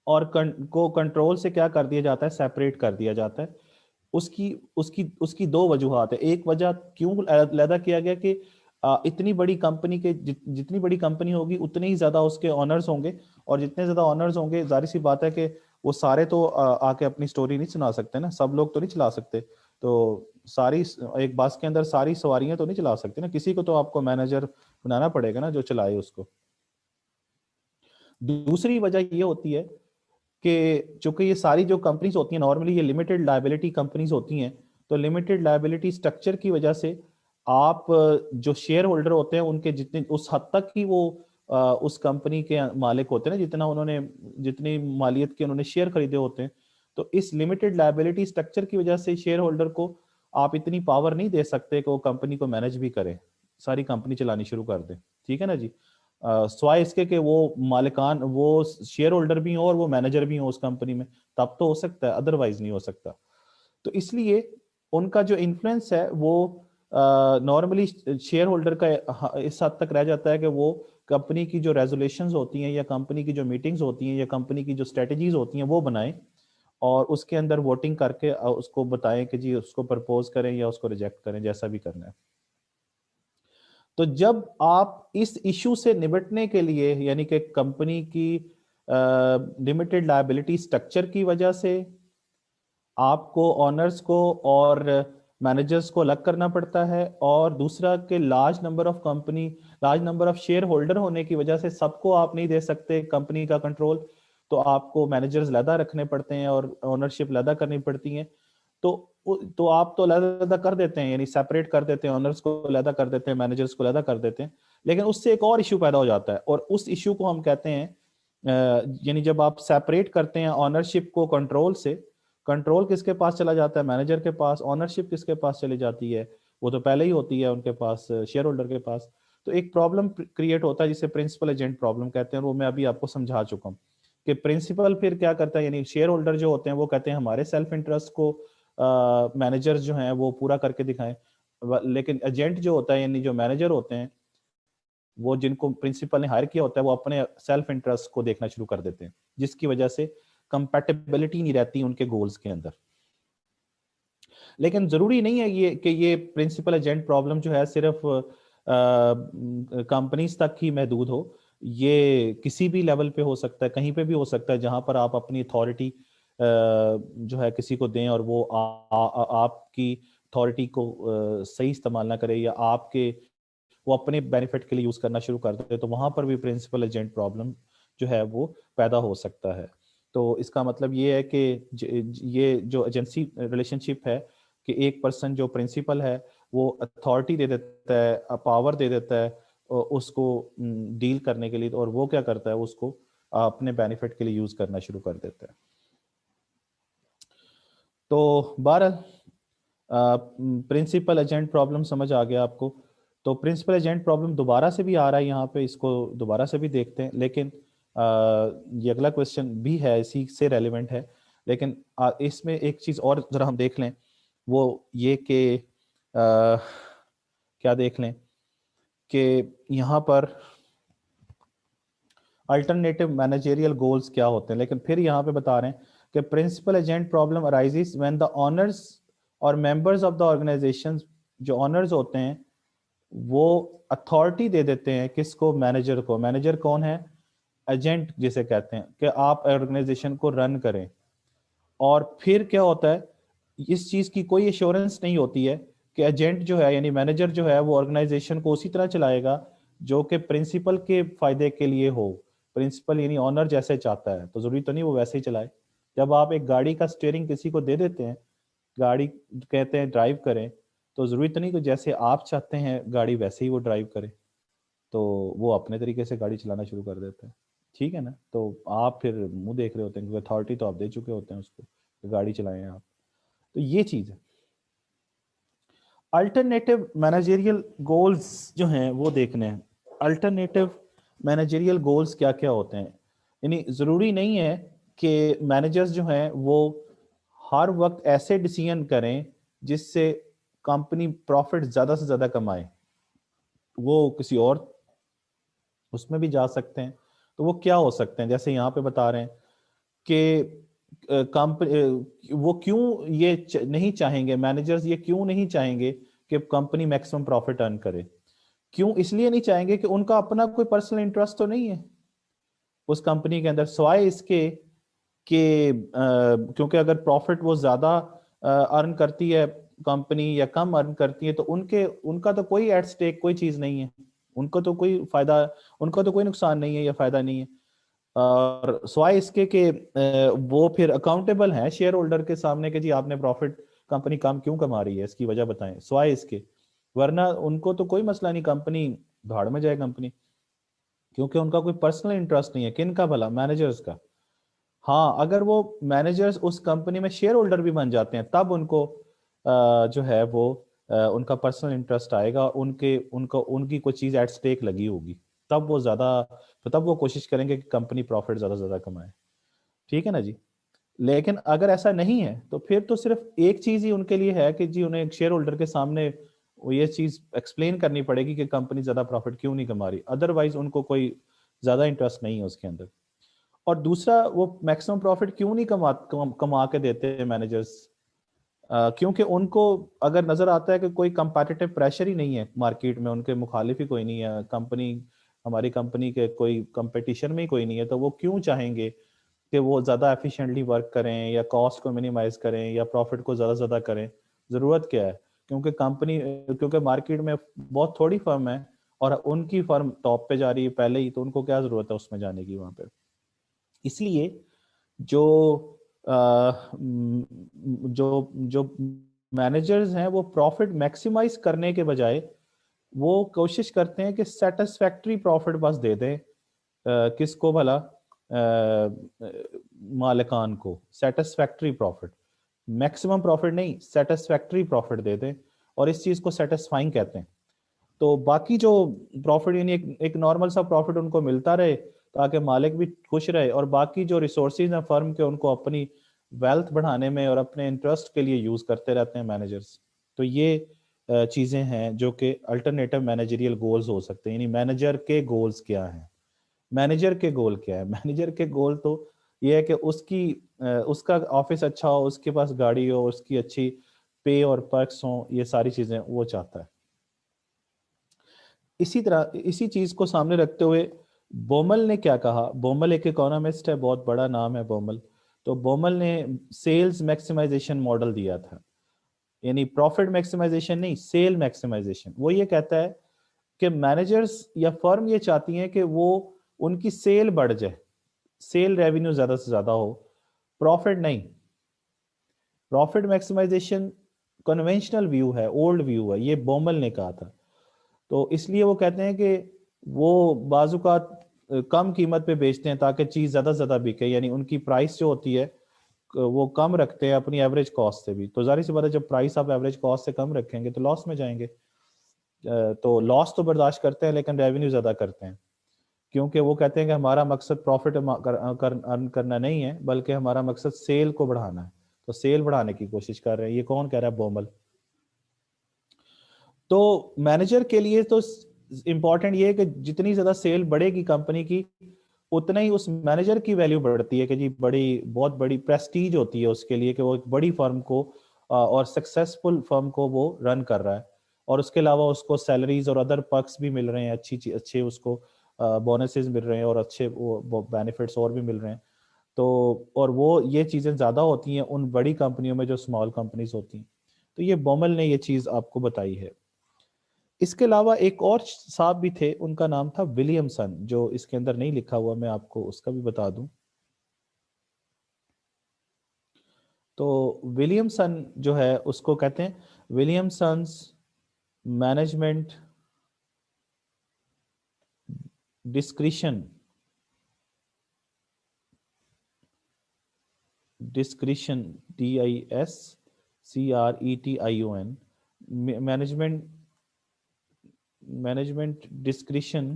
اور کو کنٹرول سے کیا کر دیا جاتا ہے, سیپریٹ کر دیا جاتا ہے. اس کی دو وجوہات ہیں. ایک وجہ کیوں علیحدہ کیا گیا کہ اتنی بڑی کمپنی کے جتنی بڑی کمپنی ہوگی اتنے ہی زیادہ اس کے آنرز ہوں گے, اور جتنے زیادہ آنرز ہوں گے ظاہر سی بات ہے کہ وہ سارے تو آ کے اپنی سٹوری نہیں سنا سکتے نا, سب لوگ تو نہیں چلا سکتے. تو ساری ایک بس کے اندر ساری سواریاں تو نہیں چلا سکتے نا, کسی کو تو آپ کو مینیجر بنانا پڑے گا نا جو چلائے اس کو. دوسری وجہ یہ ہوتی ہے کہ چونکہ یہ ساری جو کمپنیز ہوتی ہیں نارملی یہ لمیٹڈ لائبلٹی کمپنیز ہوتی ہیں, تو لمیٹڈ لائبلٹی سٹرکچر کی وجہ سے آپ جو شیئر ہولڈر ہوتے ہیں ان کے جتنے اس حد تک ہی وہ اس کمپنی کے مالک ہوتے ہیں نا, جتنا انہوں نے جتنی مالیت کے انہوں نے شیئر خریدے ہوتے ہیں. تو اس لمیٹڈ لائبلٹی سٹرکچر کی وجہ سے شیئر ہولڈر کو آپ اتنی پاور نہیں دے سکتے کہ وہ کمپنی کو مینیج بھی کرے, ساری کمپنی چلانی شروع کر دے. ٹھیک ہے نا جی, سوائے اس کے کہ وہ مالکان وہ شیئر ہولڈر بھی ہوں اور وہ مینیجر بھی ہوں اس کمپنی میں, تب تو ہو سکتا ہے, ادروائز نہیں ہو سکتا. تو اس لیے ان کا جو انفلوئنس ہے وہ نارملی شیئر ہولڈر کا اس حد تک رہ جاتا ہے کہ وہ کمپنی کی جو ریزولیشنز ہوتی ہیں یا کمپنی کی جو میٹنگز ہوتی ہیں یا کمپنی کی جو اسٹریٹجیز ہوتی ہیں وہ بنائیں, اور اس کے اندر ووٹنگ کر کے اس کو بتائیں کہ جی اس کو پرپوز کریں یا اس کو ریجیکٹ کریں, جیسا بھی کرنا ہے. تو جب آپ اس ایشو سے نمٹنے کے لیے, یعنی کہ کمپنی کی لمیٹڈ لائبلٹی سٹرکچر کی وجہ سے آپ کو آنرز کو اور مینیجرز کو الگ کرنا پڑتا ہے, اور دوسرا کہ large number of share holder ہونے کی وجہ سے سب کو آپ نہیں دے سکتے کمپنی کا کنٹرول, تو آپ کو مینیجرز علیحدہ رکھنے پڑتے ہیں اور اونرشپ علیحدہ کرنی پڑتی ہیں. تو آپ تو علیحدہ کر دیتے ہیں, یعنی سیپریٹ کر دیتے ہیں, آنرز کو علیحدہ کر دیتے ہیں, مینیجرز کو علیحدہ کر دیتے ہیں, لیکن اس سے ایک اور ایشو پیدا ہو جاتا ہے, اور اس ایشو کو ہم کہتے ہیں یعنی جب آپ سیپریٹ کرتے ہیں آنرشپ کو کنٹرول سے, کنٹرول کس کے پاس چلا جاتا ہے, مینیجر کے پاس. آنرشپ کس کے پاس چلی جاتی ہے, وہ تو پہلے ہی ہوتی ہے ان کے پاس, شیئر ہولڈر کے پاس. تو ایک پرابلم کریٹ ہوتا ہے جسے پرنسپل ایجنٹ پرابلم کہتے ہیں, اور وہ میں ابھی آپ کو سمجھا چکا ہوں کہ پرنسپل پھر کیا کرتا ہے, یعنی شیئر ہولڈر جو ہوتے ہیں وہ کہتے ہیں ہمارے سیلف انٹرسٹ کو مینیجر جو ہیں وہ پورا کر کے دکھائیں, لیکن ایجنٹ جو ہوتا ہے یعنی جو مینیجر ہوتے ہیں وہ جن کو پرنسپل نے ہائر کیا ہوتا ہے وہ اپنے سیلف انٹرسٹ کو دیکھنا شروع کر دیتے ہیں, جس کی وجہ سے کمپیٹیبلٹی نہیں رہتی ان کے گولز کے اندر. لیکن ضروری نہیں ہے یہ کہ یہ پرنسپل ایجنٹ پرابلم جو ہے صرف کمپنیز تک ہی محدود ہو, یہ کسی بھی لیول پہ ہو سکتا ہے, کہیں پہ بھی ہو سکتا ہے جہاں پر آپ اپنی اتھارٹی جو ہے کسی کو دیں اور وہ آپ کی اتھارٹی کو صحیح استعمال نہ کرے, یا آپ کے وہ اپنے بینیفٹ کے لیے یوز کرنا شروع کر دے, تو وہاں پر بھی پرنسپل ایجنٹ پرابلم جو ہے وہ پیدا ہو سکتا ہے. تو اس کا مطلب یہ ہے کہ یہ جو ایجنسی ریلیشن شپ ہے کہ ایک پرسن جو پرنسپل ہے وہ اتھارٹی دے دیتا ہے, پاور دے دیتا ہے اس کو ڈیل کرنے کے لیے, اور وہ کیا کرتا ہے اس کو اپنے بینیفٹ کے لیے یوز کرنا شروع کر دیتا ہے. تو بہرحال پرنسپل ایجنٹ پرابلم سمجھ آ گیا آپ کو. تو پرنسپل ایجنٹ پرابلم دوبارہ سے بھی آ رہا ہے یہاں پہ, اس کو دوبارہ سے بھی دیکھتے ہیں, لیکن یہ اگلا کویسچن بھی ہے اسی سے ریلیونٹ ہے, لیکن اس میں ایک چیز اور ذرا ہم دیکھ لیں, وہ یہ کہ کیا دیکھ لیں کہ یہاں پر الٹرنیٹیو مینیجریل گولز کیا ہوتے ہیں، لیکن پھر یہاں پہ بتا رہے ہیں کہ principal agent problem arises when the owners or members of the organization, جو آنرز ہوتے ہیں وہ اتھارٹی دے دیتے ہیں کس کو؟ مینیجر کو. مینیجر کون ہے؟ ایجنٹ جسے کہتے ہیں، کہ آپ آرگنائزیشن کو رن کریں. اور پھر کیا ہوتا ہے، اس چیز کی کوئی ایشورنس نہیں ہوتی ہے کہ ایجنٹ جو ہے یعنی مینیجر جو ہے وہ آرگنائزیشن کو اسی طرح چلائے گا جو کہ پرنسپل کے فائدے کے لیے ہو. پرنسپل یعنی آنر جیسے چاہتا ہے تو ضروری تو نہیں وہ ویسے ہی چلائے. جب آپ ایک گاڑی کا اسٹیئرنگ کسی کو دے دیتے ہیں، گاڑی کہتے ہیں ڈرائیو کریں، تو ضروری تو نہیں کہ جیسے آپ چاہتے ہیں گاڑی ویسے ہی وہ ڈرائیو کرے، تو وہ اپنے طریقے سے گاڑی چلانا شروع کر دیتا ہے. ٹھیک ہے نا؟ تو آپ پھر منہ دیکھ رہے ہوتے ہیں کیونکہ اتھارٹی تو آپ دے چکے ہوتے ہیں اس کو کہ گاڑی چلائیں آپ. تو یہ چیز ہے. الٹرنیٹیو مینیجریل گولز جو ہیں وہ دیکھنے ہیں. الٹرنیٹیو مینیجریل گولز کیا کیا ہوتے ہیں؟ یعنی ضروری نہیں ہے کہ مینیجرز جو ہیں وہ ہر وقت ایسے ڈیسیژن کریں جس سے کمپنی پروفٹ زیادہ سے زیادہ کمائے. وہ کسی اور اس میں بھی جا سکتے ہیں. تو وہ کیا ہو سکتے ہیں؟ جیسے یہاں پہ بتا رہے ہیں کہ وہ کیوں یہ نہیں چاہیں گے، مینیجرز یہ کیوں نہیں چاہیں گے کہ کمپنی میکسیمم پروفٹ ارن کرے. کیوں اس لیے نہیں چاہیں گے کہ ان کا اپنا کوئی پرسنل انٹرسٹ تو نہیں ہے اس کمپنی کے اندر، سوائے اس کے کہ کیونکہ اگر پروفٹ وہ زیادہ ارن کرتی ہے کمپنی یا کم ارن کرتی ہے تو ان کا تو کوئی ایٹ سٹیک کوئی چیز نہیں ہے، ان کو تو کوئی فائدہ، ان کا تو کوئی نقصان نہیں ہے یا فائدہ نہیں ہے. اور سوائے اس کے کہ وہ پھر اکاؤنٹیبل ہیں شیئر ہولڈر کے سامنے کہ جی آپ نے پروفٹ کمپنی کم کیوں کما رہی ہے، اس کی وجہ بتائیں. سوائے اس کے ورنہ ان کو تو کوئی مسئلہ نہیں، کمپنی دھاڑ میں جائے کمپنی، کیونکہ ان کا کوئی پرسنل انٹرسٹ نہیں ہے. کن کا بھلا؟ مینیجرز کا. ہاں اگر وہ مینیجرز اس کمپنی میں شیئر ہولڈر بھی بن جاتے ہیں تب ان کو جو ہے وہ ان کا پرسنل انٹرسٹ آئے گا، ان کی کوئی چیز ایٹ سٹیک لگی ہوگی، تب وہ کوشش کریں گے کہ کمپنی پروفٹ زیادہ سے زیادہ کمائے. ٹھیک ہے نا جی؟ لیکن اگر ایسا نہیں ہے تو پھر تو صرف ایک چیز ہی ان کے لیے ہے کہ جی انہیں ایک شیئر ہولڈر کے سامنے وہ یہ چیز ایکسپلین کرنی پڑے گی کہ کمپنی زیادہ پروفٹ کیوں نہیں کما رہی، ادروائز ان کو کوئی زیادہ انٹرسٹ نہیں ہے اس کے اندر. اور دوسرا وہ میکسیمم پروفٹ کیوں نہیں کما کے دیتے ہیں مینیجرز؟ کیونکہ ان کو اگر نظر آتا ہے کہ کوئی کمپیٹیٹیو پریشر ہی نہیں ہے مارکیٹ میں، ان کے مخالف ہی کوئی نہیں ہے، ہماری کمپنی کے کوئی کمپٹیشن میں ہی کوئی نہیں ہے، تو وہ کیوں چاہیں گے کہ وہ زیادہ ایفیشینٹلی ورک کریں یا کاسٹ کو منیمائز کریں یا پروفٹ کو زیادہ سے زیادہ کریں؟ ضرورت کیا ہے؟ کیونکہ مارکیٹ میں بہت تھوڑی فرم ہے اور ان کی فرم ٹاپ پہ جا رہی ہے پہلے ہی، تو ان کو کیا ضرورت ہے اس میں جانے کی وہاں پہ. اس لیے جو مینیجرز ہیں وہ پروفٹ میکسیمائز کرنے کے بجائے وہ کوشش کرتے ہیں کہ سیٹسفیکٹری پروفٹ بس دے دیں. کس کو بھلا؟ مالکان کو. سیٹسفیکٹری پروفٹ، میکسیمم پروفٹ نہیں، سیٹسفیکٹری پروفٹ دے دیں، اور اس چیز کو سیٹسفائنگ کہتے ہیں. تو باقی جو پروفٹ یعنی ایک نارمل سا پروفٹ ان کو ملتا رہے تاکہ مالک بھی خوش رہے، اور باقی جو ریسورسز ہیں فرم کے ان کو اپنی ویلتھ بڑھانے میں اور اپنے انٹرسٹ کے لیے یوز کرتے رہتے ہیں مینیجرز. تو یہ چیزیں ہیں جو کہ الٹرنیٹیو مینیجریل گولز ہو سکتے ہیں. یعنی مینیجر کے گولز کیا ہیں؟ مینیجر کے گول کیا ہے؟ مینیجر کے گول تو یہ ہے کہ اس کا آفس اچھا ہو، اس کے پاس گاڑی ہو، اس کی اچھی پے اور پرکس ہوں، یہ ساری چیزیں وہ چاہتا ہے. اسی طرح اسی چیز کو سامنے رکھتے ہوئے بومل نے کیا کہا؟ بومل ایک اکانومسٹ ہے، بہت بڑا نام ہے بومل. تو بومل نے سیلز میکسیمائزیشن ماڈل دیا تھا، یعنی پروفٹ میکسیمائزیشن نہیں، سیل میکسیمائزیشن. وہ یہ کہتا ہے کہ مینیجرز یا فرم یہ چاہتی ہیں کہ وہ ان کی سیل بڑھ جائے، سیل ریونیو زیادہ سے زیادہ ہو، پروفٹ نہیں. پروفٹ میکسیمائزیشن کنونشنل ویو ہے، اولڈ ویو ہے، یہ بومل نے کہا تھا. تو اس لیے وہ کہتے ہیں کہ وہ بعض اوقات کم قیمت پہ بیچتے ہیں تاکہ چیز زیادہ سے زیادہ بکے، یعنی ان کی پرائس جو ہوتی ہے وہ کم رکھتے ہیں اپنی ایوریج کاسٹ سے بھی. تو ظاہر سی بات ہے جب پرائس آپ ایوریج کاسٹ سے کم رکھیں گے تو لاس میں جائیں گے. تو لاس تو برداشت کرتے ہیں لیکن ریونیو زیادہ کرتے ہیں، کیونکہ وہ کہتے ہیں کہ ہمارا مقصد پروفٹ ارن کرنا نہیں ہے بلکہ ہمارا مقصد سیل کو بڑھانا ہے. تو سیل بڑھانے کی کوشش کر رہے ہیں. یہ کون کہہ رہا ہے؟ بومل. تو مینیجر کے لیے تو امپورٹنٹ یہ ہے کہ جتنی زیادہ سیل بڑھے گی کمپنی کی اتنا ہی اس مینیجر کی ویلیو بڑھتی ہے کہ جی بہت بڑی پریسٹیج ہوتی ہے اس کے لیے کہ وہ ایک بڑی فرم کو اور سکسیسفل فرم کو وہ رن کر رہا ہے. اور اس کے علاوہ اس کو سیلریز اور ادر پرکس بھی مل رہے ہیں, اچھے اس کو بونسز مل رہے ہیں اور اچھے وہ بینیفٹس اور بھی مل رہے ہیں. تو اور وہ یہ چیزیں زیادہ ہوتی ہیں ان بڑی کمپنیوں میں جو اسمال کمپنیز ہوتی ہیں. تو یہ بومل نے یہ چیز آپ کو بتائی ہے. اس کے علاوہ ایک اور صاحب بھی تھے, ان کا نام تھا ولیمسن, جو اس کے اندر نہیں لکھا ہوا, میں آپ کو اس کا بھی بتا دوں. تو ولیمسن جو ہے اس کو کہتے ہیں Williamson's management discretion DISCRETION management discretion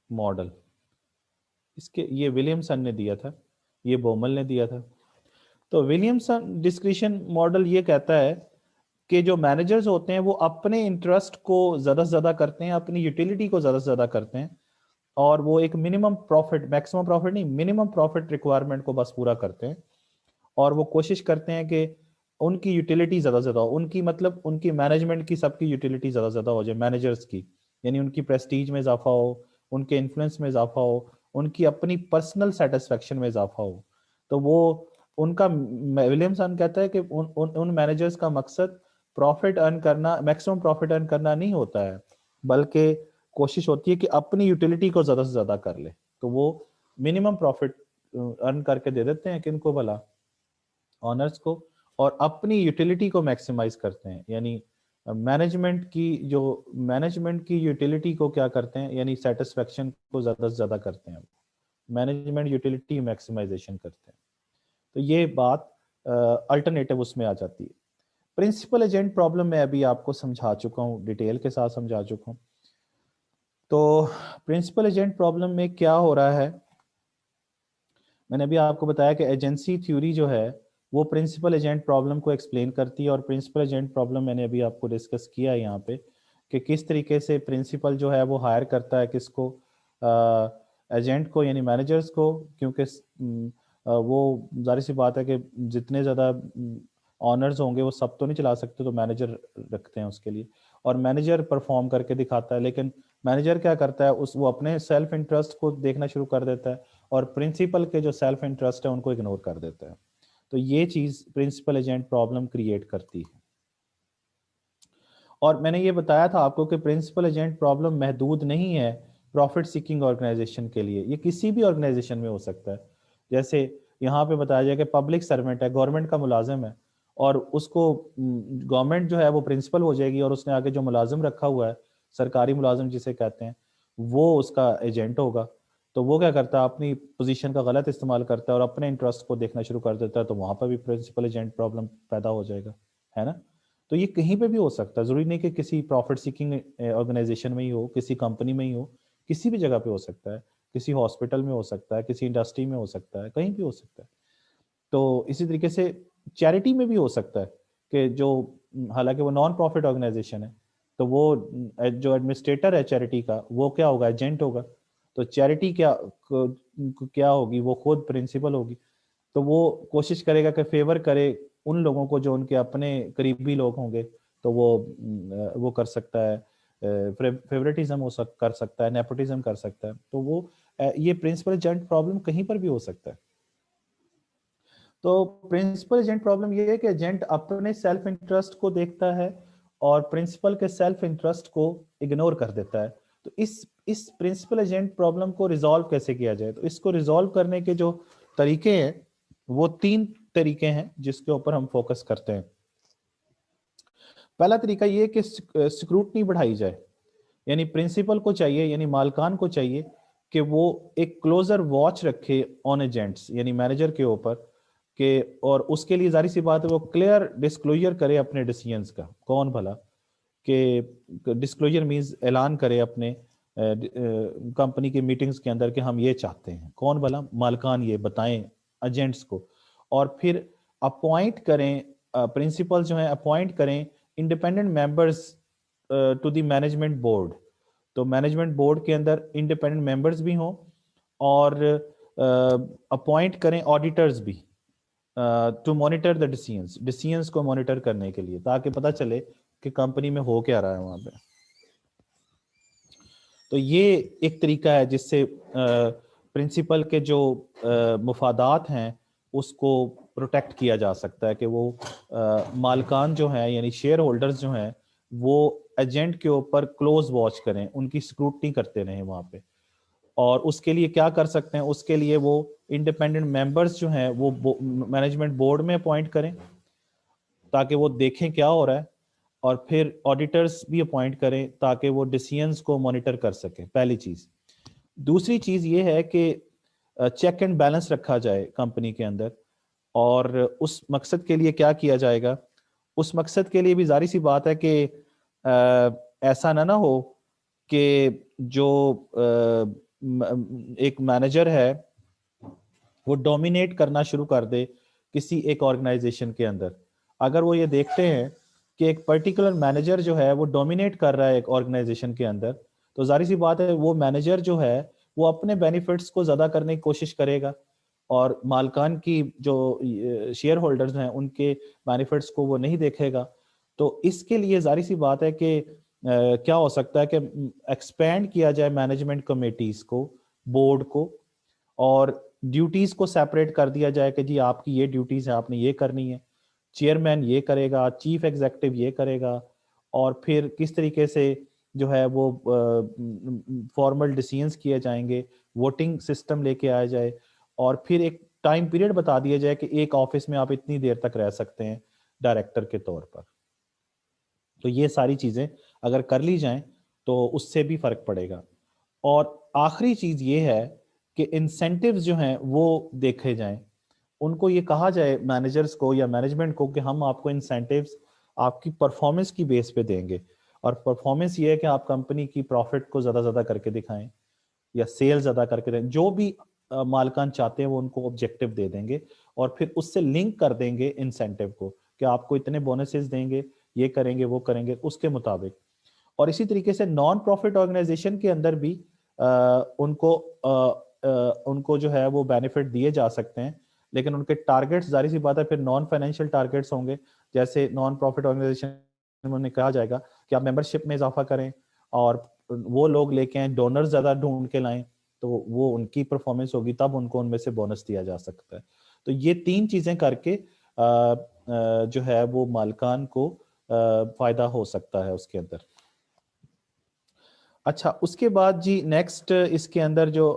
model. اس کے یہ ولیمسن نے دیا تھا, یہ بومل نے دیا تھا. تو ولیمسن ڈسکریشن ماڈل یہ کہتا ہے کہ جو مینیجرز ہوتے ہیں وہ اپنے انٹرسٹ کو زیادہ سے زیادہ کرتے ہیں, اپنی یوٹیلیٹی کو زیادہ سے زیادہ کرتے ہیں, اور وہ ایک منیمم پروفٹ, میکسیمم پروفٹ نہیں, منیمم پروفٹ ریکوائرمنٹ کو بس پورا کرتے ہیں. اور وہ کوشش کرتے ہیں کہ ان کی یوٹیلیٹی زیادہ سے زیادہ ہو, ان کی مطلب ان کی مینجمنٹ کی سب کی یوٹیلیٹی زیادہ سے زیادہ ہو جائے مینیجرز کی, یعنی ان کی پریسٹیج میں اضافہ ہو, ان کے انفلوئنس میں اضافہ ہو, ان کی اپنی پرسنل سیٹسفیکشن میں اضافہ ہو. تو وہ ان کا ولیمسن کہتا ہے کہ ان مینیجرز کا مقصد پروفٹ ارن کرنا, میکسیمم پروفٹ ارن کرنا نہیں ہوتا ہے, بلکہ کوشش ہوتی ہے کہ اپنی یوٹیلیٹی کو زیادہ سے زیادہ کر لے. تو وہ منیمم پروفٹ ارن کر کے دے دیتے ہیں کن کو بھلا, آنرز کو, اور اپنی یوٹیلیٹی کو میکسیمائز کرتے ہیں. یعنی مینجمنٹ کی یوٹیلیٹی کو کیا کرتے ہیں, یعنی سیٹسفیکشن کو زیادہ سے زیادہ کرتے ہیں, مینجمنٹ یوٹیلیٹی میکسیمائزیشن کرتے ہیں. تو یہ بات الٹرنیٹو اس میں آ جاتی ہے. پرنسپل ایجنٹ پرابلم میں ابھی آپ کو سمجھا چکا ہوں, ڈیٹیل کے ساتھ سمجھا چکا ہوں. تو پرنسپل ایجنٹ پرابلم میں کیا ہو رہا ہے, میں نے ابھی آپ کو بتایا کہ ایجنسی تھیوری جو ہے وہ پرنسپل ایجنٹ پرابلم کو ایکسپلین کرتی ہے. اور پرنسپل ایجنٹ پرابلم میں نے ابھی آپ کو ڈسکس کیا ہے یہاں پہ کہ کس طریقے سے پرنسپل جو ہے وہ ہائر کرتا ہے کس کو, ایجنٹ کو, یعنی مینیجرز کو, کیونکہ وہ ظاہر سی بات ہے کہ جتنے زیادہ آنرز ہوں گے وہ سب تو نہیں چلا سکتے, تو مینیجر رکھتے ہیں اس کے لیے, اور مینیجر پرفارم کر کے دکھاتا ہے. لیکن مینیجر کیا کرتا ہے, وہ اپنے سیلف انٹرسٹ کو دیکھنا شروع کر دیتا ہے اور پرنسپل کے جو سیلف انٹرسٹ ہے ان کو اگنور کر دیتا ہے. تو یہ چیز پرنسپل ایجنٹ پرابلم کریٹ کرتی ہے. اور میں نے یہ بتایا تھا آپ کو کہ پرنسپل ایجنٹ پرابلم محدود نہیں ہے پروفٹ سیکنگ آرگنائزیشن کے لیے, یہ کسی بھی آرگنائزیشن میں ہو سکتا ہے. جیسے یہاں پہ بتایا جائے کہ پبلک سرونٹ ہے, گورنمنٹ کا ملازم ہے, اور اس کو گورنمنٹ جو ہے وہ پرنسپل ہو جائے گی, اور اس نے آگے جو ملازم رکھا ہوا ہے, سرکاری ملازم جسے کہتے ہیں, وہ اس کا ایجنٹ ہوگا. تو وہ کیا کرتا ہے, اپنی پوزیشن کا غلط استعمال کرتا ہے اور اپنے انٹرسٹ کو دیکھنا شروع کر دیتا ہے, تو وہاں پہ بھی پرنسپل ایجنٹ پرابلم پیدا ہو جائے گا, ہے نا. تو یہ کہیں پہ بھی ہو سکتا ہے, ضروری نہیں کہ کسی پروفٹ سیکنگ آرگنائزیشن میں ہی ہو, کسی کمپنی میں ہی ہو, کسی بھی جگہ پہ ہو سکتا ہے, کسی ہاسپٹل میں ہو سکتا ہے, کسی انڈسٹری میں ہو سکتا ہے, کہیں بھی ہو سکتا ہے. تو اسی طریقے سے چیریٹی میں بھی ہو سکتا ہے کہ جو حالانکہ وہ نان پروفٹ آرگنائزیشن ہے, تو وہ جو ایڈمنسٹریٹر ہے چیریٹی کا وہ کیا ہوگا, ایجنٹ ہوگا. تو چیریٹی کیا ہوگی, وہ خود پرنسپل ہوگی. تو وہ کوشش کرے گا کہ فیور کرے ان لوگوں کو جو ان کے اپنے قریبی لوگ ہوں گے, تو وہ کر سکتا ہے, فیوریٹزم کر سکتا ہے, نیپوٹزم کر سکتا ہے. تو وہ یہ پرنسپل ایجنٹ پرابلم کہیں پر بھی ہو سکتا ہے. تو پرنسپل ایجنٹ پرابلم یہ ہے کہ ایجنٹ اپنے سیلف انٹرسٹ کو دیکھتا ہے اور پرنسپل کے سیلف انٹرسٹ کو اگنور کر دیتا ہے. تو اس پرنسپل ایجنٹ پرابلم کو ریزالو کیسے کیا جائے, تو اس کو ریزالو کرنے کے جو طریقے ہیں وہ 3 طریقے ہیں جس کے اوپر ہم فوکس کرتے ہیں. پہلا طریقہ یہ کہ سکروٹنی بڑھائی جائے, یعنی پرنسپل کو چاہیے, یعنی مالکان کو چاہیے کہ وہ ایک کلوزر واچ رکھے آن ایجنٹس, یعنی مینیجر کے اوپر, کہ اور اس کے لیے ظاہر سی بات ہے وہ کلیئر ڈسکلوجر کرے اپنے ڈیسیژنز کا. کون بھلا, کہ ڈسکلوجر مینز اعلان کرے اپنے کمپنی کے میٹنگز کے اندر کہ ہم یہ چاہتے ہیں. کون بھلا, مالکان یہ بتائیں ایجنٹس کو. اور پھر اپوائنٹ کریں پرنسپل جو ہیں اپوائنٹ کریں independent members to the management board. تو مینجمنٹ بورڈ کے اندر انڈیپینڈنٹ ممبرس بھی ہوں اور اپوائنٹ کریں آڈیٹرز بھی ٹو مانیٹر دا ڈیسیژنس کو مانیٹر کرنے کے لیے, تاکہ پتہ چلے کہ کمپنی میں ہو کیا رہا ہے وہاں پہ. تو یہ ایک طریقہ ہے جس سے پرنسپل کے جو مفادات ہیں اس کو پروٹیکٹ کیا جا سکتا ہے, کہ وہ مالکان جو ہیں یعنی شیئر ہولڈرز جو ہیں وہ ایجنٹ کے اوپر کلوز واچ کریں, ان کی اسکروٹنی کرتے رہیں وہاں پہ. اور اس کے لیے کیا کر سکتے ہیں, اس کے لیے وہ انڈیپینڈنٹ ممبرز جو ہیں وہ مینجمنٹ بورڈ میں اپوائنٹ کریں تاکہ وہ دیکھیں کیا ہو رہا ہے, اور پھر آڈیٹرز بھی اپوائنٹ کریں تاکہ وہ ڈیسیژنس کو مانیٹر کر سکیں, پہلی چیز. دوسری چیز یہ ہے کہ چیک اینڈ بیلنس رکھا جائے کمپنی کے اندر, اور اس مقصد کے لیے کیا کیا جائے گا, اس مقصد کے لیے بھی ظاہر سی بات ہے کہ ایسا نہ ہو کہ جو ایک مینیجر ہے وہ ڈومینیٹ کرنا شروع کر دے کسی ایک آرگنائزیشن کے اندر. اگر وہ یہ دیکھتے ہیں کہ ایک پرٹیکولر مینیجر جو ہے وہ ڈومینیٹ کر رہا ہے ایک آرگنائزیشن کے اندر, تو ظاہر سی بات ہے وہ مینیجر جو ہے وہ اپنے بینیفٹس کو زیادہ کرنے کی کوشش کرے گا, اور مالکان کی جو شیئر ہولڈرز ہیں ان کے بینیفٹس کو وہ نہیں دیکھے گا. تو اس کے لیے ظاہر سی بات ہے کہ کیا ہو سکتا ہے کہ ایکسپینڈ کیا جائے مینجمنٹ کمیٹیز کو, بورڈ کو, اور ڈیوٹیز کو سیپریٹ کر دیا جائے کہ جی آپ کی یہ ڈیوٹیز ہیں, آپ نے یہ کرنی ہے, چیئرمین یہ کرے گا, چیف ایگزیکٹو یہ کرے گا, اور پھر کس طریقے سے جو ہے وہ فارمل ڈیسیژنس کیے جائیں گے, ووٹنگ سسٹم لے کے آیا جائے, اور پھر ایک ٹائم پیریڈ بتا دیا جائے کہ ایک آفس میں آپ اتنی دیر تک رہ سکتے ہیں ڈائریکٹر کے طور پر. تو یہ ساری چیزیں اگر کر لی جائیں تو اس سے بھی فرق پڑے گا. اور آخری چیز یہ ہے کہ انسینٹیوز جو ہیں وہ دیکھے جائیں, ان کو یہ کہا جائے مینیجرز کو یا مینجمنٹ کو کہ ہم آپ کو انسینٹیوز آپ کی پرفارمنس کی بیس پہ دیں گے, اور پرفارمنس یہ ہے کہ آپ کمپنی کی پروفٹ کو زیادہ کر کے دکھائیں یا سیل زیادہ کر کے دیں, جو بھی مالکان چاہتے ہیں وہ ان کو آبجیکٹو دے دیں گے, اور پھر اس سے لنک کر دیں گے انسینٹیو کو کہ آپ کو اتنے بونسز دیں گے, یہ کریں گے وہ کریں گے اس کے مطابق. اور اسی طریقے سے نان پروفٹ آرگنائزیشن کے اندر بھی ان کو جو ہے وہ بینیفٹ دیے جا سکتے ہیں, لیکن ان کے ٹارگیٹس ظاہر سی بات ہے پھر نان فائنینشیل ٹارگیٹس ہوں گے. جیسے نان پروفٹ آرگنائزیشن میں کہا جائے گا کہ آپ ممبرشپ میں اضافہ کریں اور وہ لوگ لے کے آئیں, ڈونر زیادہ ڈھونڈ کے لائیں, تو وہ ان کی پرفارمنس ہوگی, تب ان کو ان میں سے بونس دیا جا سکتا ہے. تو یہ تین چیزیں کر کے جو ہے وہ مالکان کو فائدہ ہو سکتا ہے اس کے اندر. اچھا, اس کے بعد جی نیکسٹ اس کے اندر جو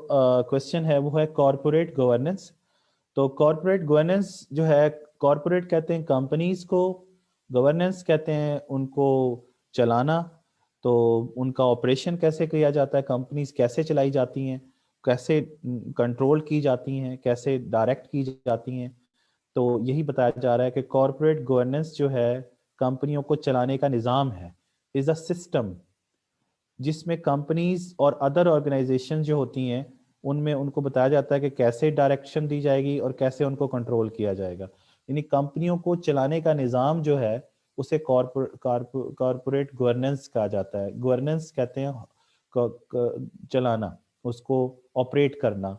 کوشچن ہے وہ ہے کارپوریٹ گورننس. تو کارپوریٹ گورننس جو ہے, کارپوریٹ کہتے ہیں کمپنیز کو, گورننس کہتے ہیں ان کو چلانا. تو ان کا آپریشن کیسے کیا جاتا ہے, کمپنیز کیسے چلائی جاتی ہیں, کیسے کنٹرول کی جاتی ہیں, کیسے ڈائریکٹ کی جاتی ہیں. تو یہی بتایا جا رہا ہے کہ کارپوریٹ گورننس جو ہے کمپنیوں کو چلانے کا نظام ہے, از اے سسٹم جس میں کمپنیز اور ادر آرگنائزیشن جو ہوتی ہیں ان میں ان کو بتایا جاتا ہے کہ کیسے ڈائریکشن دی جائے گی اور کیسے ان کو کنٹرول کیا جائے گا. یعنی کمپنیوں کو چلانے کا نظام جو ہے اسے کارپوریٹ گورننس کہا جاتا ہے. گورننس کہتے ہیں چلانا, اس کو آپریٹ کرنا,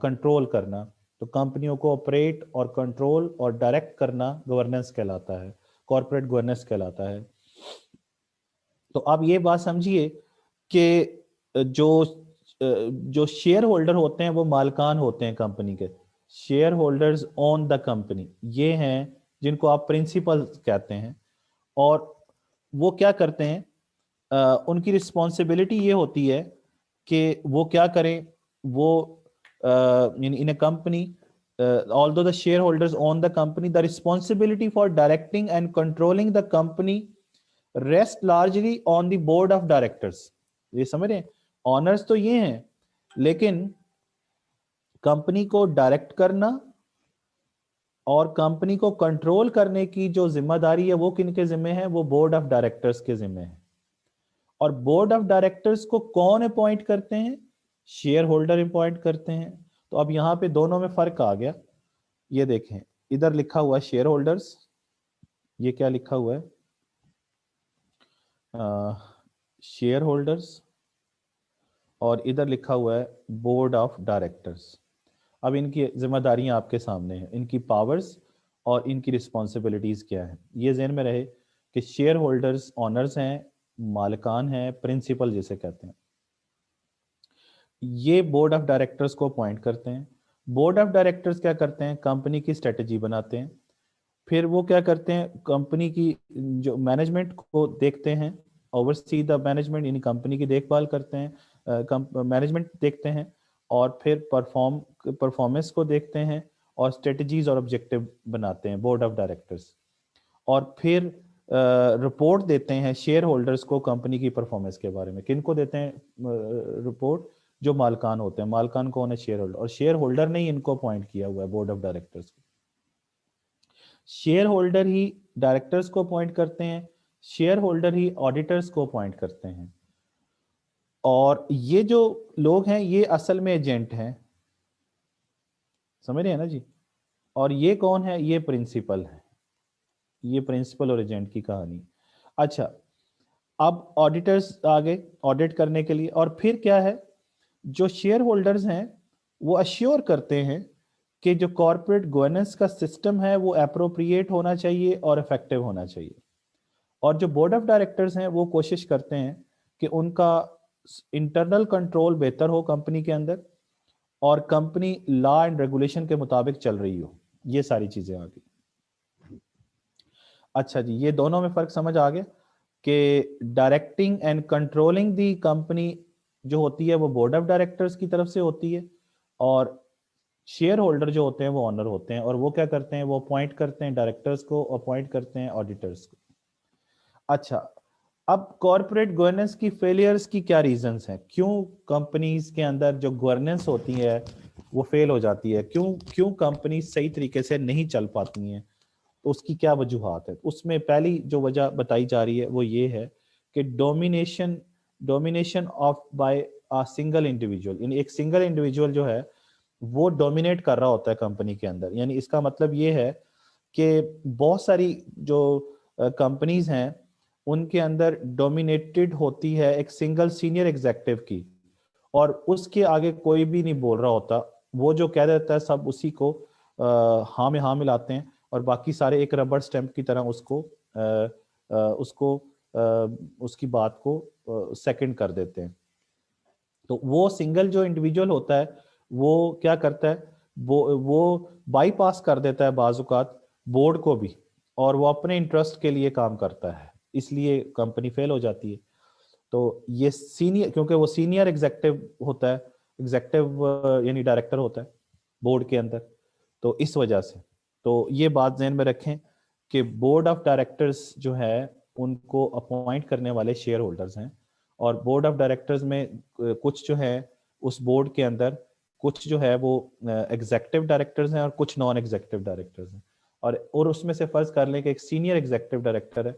کنٹرول کرنا. تو کمپنیوں کو آپریٹ اور کنٹرول اور ڈائریکٹ کرنا گورننس کہلاتا ہے, کارپوریٹ گورننس کہلاتا ہے. تو آپ یہ بات سمجھیے کہ جو شیئر ہولڈر ہوتے ہیں وہ مالکان ہوتے ہیں کمپنی کے, share holders own the company, یہ ہیں جن کو آپ پرنسپل کہتے ہیں. اور وہ کیا کرتے ہیں, ان کی رسپانسبلٹی یہ ہوتی ہے کہ وہ کیا کریں, وہ in a company, although the shareholders own the company, the responsibility for directing and controlling the company rest largely on the board of directors. یہ سمجھ رہے ہیں, آنرز تو یہ ہیں لیکن کمپنی کو ڈائریکٹ کرنا اور کمپنی کو کنٹرول کرنے کی جو ذمہ داری ہے وہ کن کے ذمہ ہے, وہ بورڈ آف ڈائریکٹرز کے ذمہ ہے. اور بورڈ آف ڈائریکٹرز کو کون اپوائنٹ کرتے ہیں, شیئر ہولڈر اپوائنٹ کرتے ہیں. تو اب یہاں پہ دونوں میں فرق آ گیا. یہ دیکھیں ادھر لکھا ہوا ہے شیئر ہولڈرز، یہ کیا لکھا ہوا ہے شیئر ہولڈرز، اور ادھر لکھا ہوا ہے بورڈ آف ڈائریکٹرز. اب ان کی ذمہ داریاں آپ کے سامنے ہیں، ان کی پاورز اور ان کی رسپانسبلٹیز کیا ہیں. یہ ذہن میں رہے کہ شیئر ہولڈرز آنرز ہیں، مالکان ہیں، پرنسپل جسے کہتے ہیں. یہ بورڈ آف ڈائریکٹرز کو اپوائنٹ کرتے ہیں. بورڈ آف ڈائریکٹرز کیا کرتے ہیں؟ کمپنی کی اسٹریٹجی بناتے ہیں. پھر وہ کیا کرتے ہیں؟ کمپنی کی جو مینجمنٹ کو دیکھتے ہیں، اوور سی دا مینجمنٹ، یعنی کمپنی کی دیکھ بھال کرتے ہیں، مینجمنٹ دیکھتے ہیں، اور پھر پرفارمنس کو دیکھتے ہیں اور اسٹریٹجیز اور آبجیکٹو بناتے ہیں بورڈ آف ڈائریکٹرز. اور پھر رپورٹ دیتے ہیں شیئر ہولڈرز کو کمپنی کی پرفارمنس کے بارے میں. کن کو دیتے ہیں رپورٹ؟ جو مالکان ہوتے ہیں. مالکان کون ہے؟ Share holder. اور شیئر ہولڈر نے ہی ان کو اپوائنٹ کیا ہوا ہے بورڈ آف ڈائریکٹرز کو. شیئر ہولڈر ہی ڈائریکٹرز کو اپوائنٹ کرتے ہیں، شیئر ہولڈر ہی آڈیٹرز کو اپوائنٹ کرتے ہیں. اور یہ جو لوگ ہیں یہ اصل میں ایجنٹ ہیں، سمجھ رہے ہیں نا جی. اور یہ کون ہے؟ یہ پرنسپل ہے. یہ پرنسپل اور ایجنٹ کی کہانی. اچھا، اب آڈیٹرز آگے آڈٹ کرنے کے لیے. اور پھر کیا ہے؟ جو شیئر ہولڈرز ہیں وہ اشیور کرتے ہیں کہ جو کارپوریٹ گورننس کا سسٹم ہے وہ اپروپریٹ ہونا چاہیے اور افیکٹو ہونا چاہیے. اور جو بورڈ آف ڈائریکٹرز ہیں وہ کوشش کرتے ہیں کہ ان کا انٹرنل کنٹرول بہتر ہو کمپنی کے اندر، اور کمپنی لا اینڈ ریگولیشن کے مطابق چل رہی ہو. یہ ساری چیزیں آ گئی. اچھا جی، یہ دونوں میں فرق سمجھ آ گیا کہ directing and controlling the company جو ہوتی ہے وہ بورڈ آف ڈائریکٹرز کی طرف سے ہوتی ہے، اور شیئر ہولڈر جو ہوتے ہیں وہ آنر ہوتے ہیں. اور وہ کیا کرتے ہیں؟ وہ اپوائنٹ کرتے ہیں ڈائریکٹرز کو، اپوائنٹ کرتے ہیں آڈیٹرز کو. اچھا، اب کارپوریٹ گورننس کی فیلیئرز کی کیا ریزنز ہیں؟ کیوں کمپنیز کے اندر جو گورننس ہوتی ہے وہ فیل ہو جاتی ہے؟ کیوں کمپنیز صحیح طریقے سے نہیں چل پاتی ہیں؟ تو اس کی کیا وجوہات ہے؟ اس میں پہلی جو وجہ بتائی جا رہی ہے وہ یہ ہے کہ domination of by single individual, یعنی ایک سنگل انڈیویجول جو ہے وہ ڈومینیٹ کر رہا ہوتا ہے کمپنی کے اندر. یعنی اس کا مطلب یہ ہے کہ بہت ساری جو کمپنیز ہیں ان کے اندر ڈومینیٹڈ ہوتی ہے ایک سنگل سینئر ایگزیکٹو کی، اور اس کے آگے کوئی بھی نہیں بول رہا ہوتا. وہ جو کہہ دیتا ہے سب اسی کو ہاں میں ہاں ملاتے ہیں، اور باقی سارے ایک ربڑ سٹیمپ کی طرح اس کی بات کو سیکنڈ کر دیتے ہیں. تو وہ سنگل جو انڈیویجول ہوتا ہے وہ کیا کرتا ہے؟ وہ بائی پاس کر دیتا ہے بعض اوقات بورڈ کو بھی، اور وہ اپنے انٹرسٹ کے لیے کام کرتا ہے. اس لیے کمپنی فیل ہو جاتی ہے. تو یہ سینئر، کیونکہ وہ سینئر ایگزیکٹو ہوتا ہے، ایگزیکٹو یعنی ڈائریکٹر ہوتا ہے بورڈ کے اندر، تو اس وجہ سے. تو یہ بات ذہن میں رکھیں کہ بورڈ آف ڈائریکٹرز جو ہے ان کو اپوائنٹ کرنے والے شیئر ہولڈرز ہیں. اور بورڈ آف ڈائریکٹرز میں کچھ جو ہے اس بورڈ کے اندر کچھ جو ہے وہ ایگزیکٹو ڈائریکٹرز ہیں اور کچھ نان ایگزیکٹو ڈائریکٹرز ہیں. اور اس میں سے فرض کر لیں کہ ایک سینئر ایگزیکٹو ڈائریکٹر ہے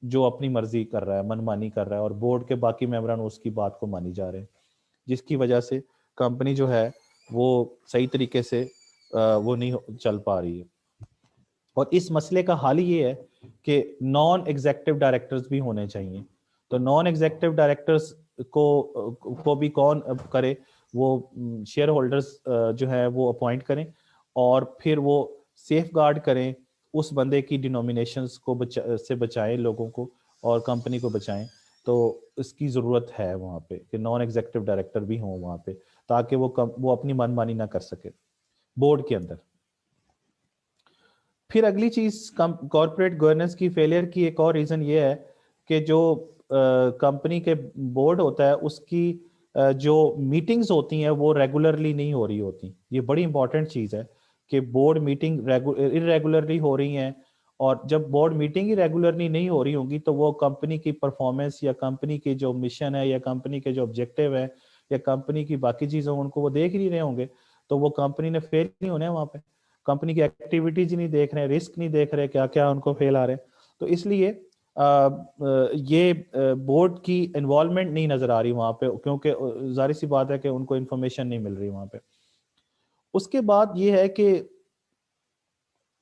جو اپنی مرضی کر رہا ہے، من مانی کر رہا ہے، اور بورڈ کے باقی ممبران اس کی بات کو مانی جا رہے ہیں، جس کی وجہ سے کمپنی جو ہے وہ صحیح طریقے سے وہ نہیں چل پا رہی ہے. اور اس مسئلے کا حل یہ ہے کہ نان ایگزیکٹو ڈائریکٹرز بھی ہونے چاہیے. تو نان ایگزیکٹو ڈائریکٹرز کو بھی کون کرے؟ وہ شیئر ہولڈرز جو ہے وہ اپوائنٹ کریں، اور پھر وہ سیف گارڈ کریں اس بندے کی ڈینومینیشنز کو سے بچائیں لوگوں کو اور کمپنی کو بچائیں. تو اس کی ضرورت ہے وہاں پہ کہ نان ایگزیکٹو ڈائریکٹر بھی ہوں وہاں پہ، تاکہ وہ اپنی من مانی نہ کر سکے بورڈ کے اندر. پھر اگلی چیز کارپوریٹ گورننس کی فیلئر کی ایک اور ریزن یہ ہے کہ جو کمپنی کے بورڈ ہوتا ہے اس کی جو میٹنگز ہوتی ہیں وہ ریگولرلی نہیں ہو رہی ہوتی. یہ بڑی امپورٹنٹ چیز ہے کہ بورڈ میٹنگ ارریگولرلی ہو رہی ہیں، اور جب بورڈ میٹنگ ہی ریگولرلی نہیں ہو رہی ہوں گی تو وہ کمپنی کی پرفارمنس یا کمپنی کی جو مشن ہے یا کمپنی کے جو آبجیکٹیو ہے یا کمپنی کی باقی چیزوں ان کو وہ دیکھ نہیں رہے ہوں گے، تو وہ کمپنی نے فیل نہیں ہونا ہے وہاں پہ. کمپنی کی ایکٹیویٹیز نہیں دیکھ رہے، رسک نہیں دیکھ رہے، کیا کیا ان کو فیل آ رہے. تو اس لیے یہ بورڈ کی انوالومنٹ نہیں نظر آ رہی وہاں پہ، کیونکہ ظاہر سی بات ہے کہ ان کو انفارمیشن نہیں مل رہی وہاں پہ. اس کے بعد یہ ہے کہ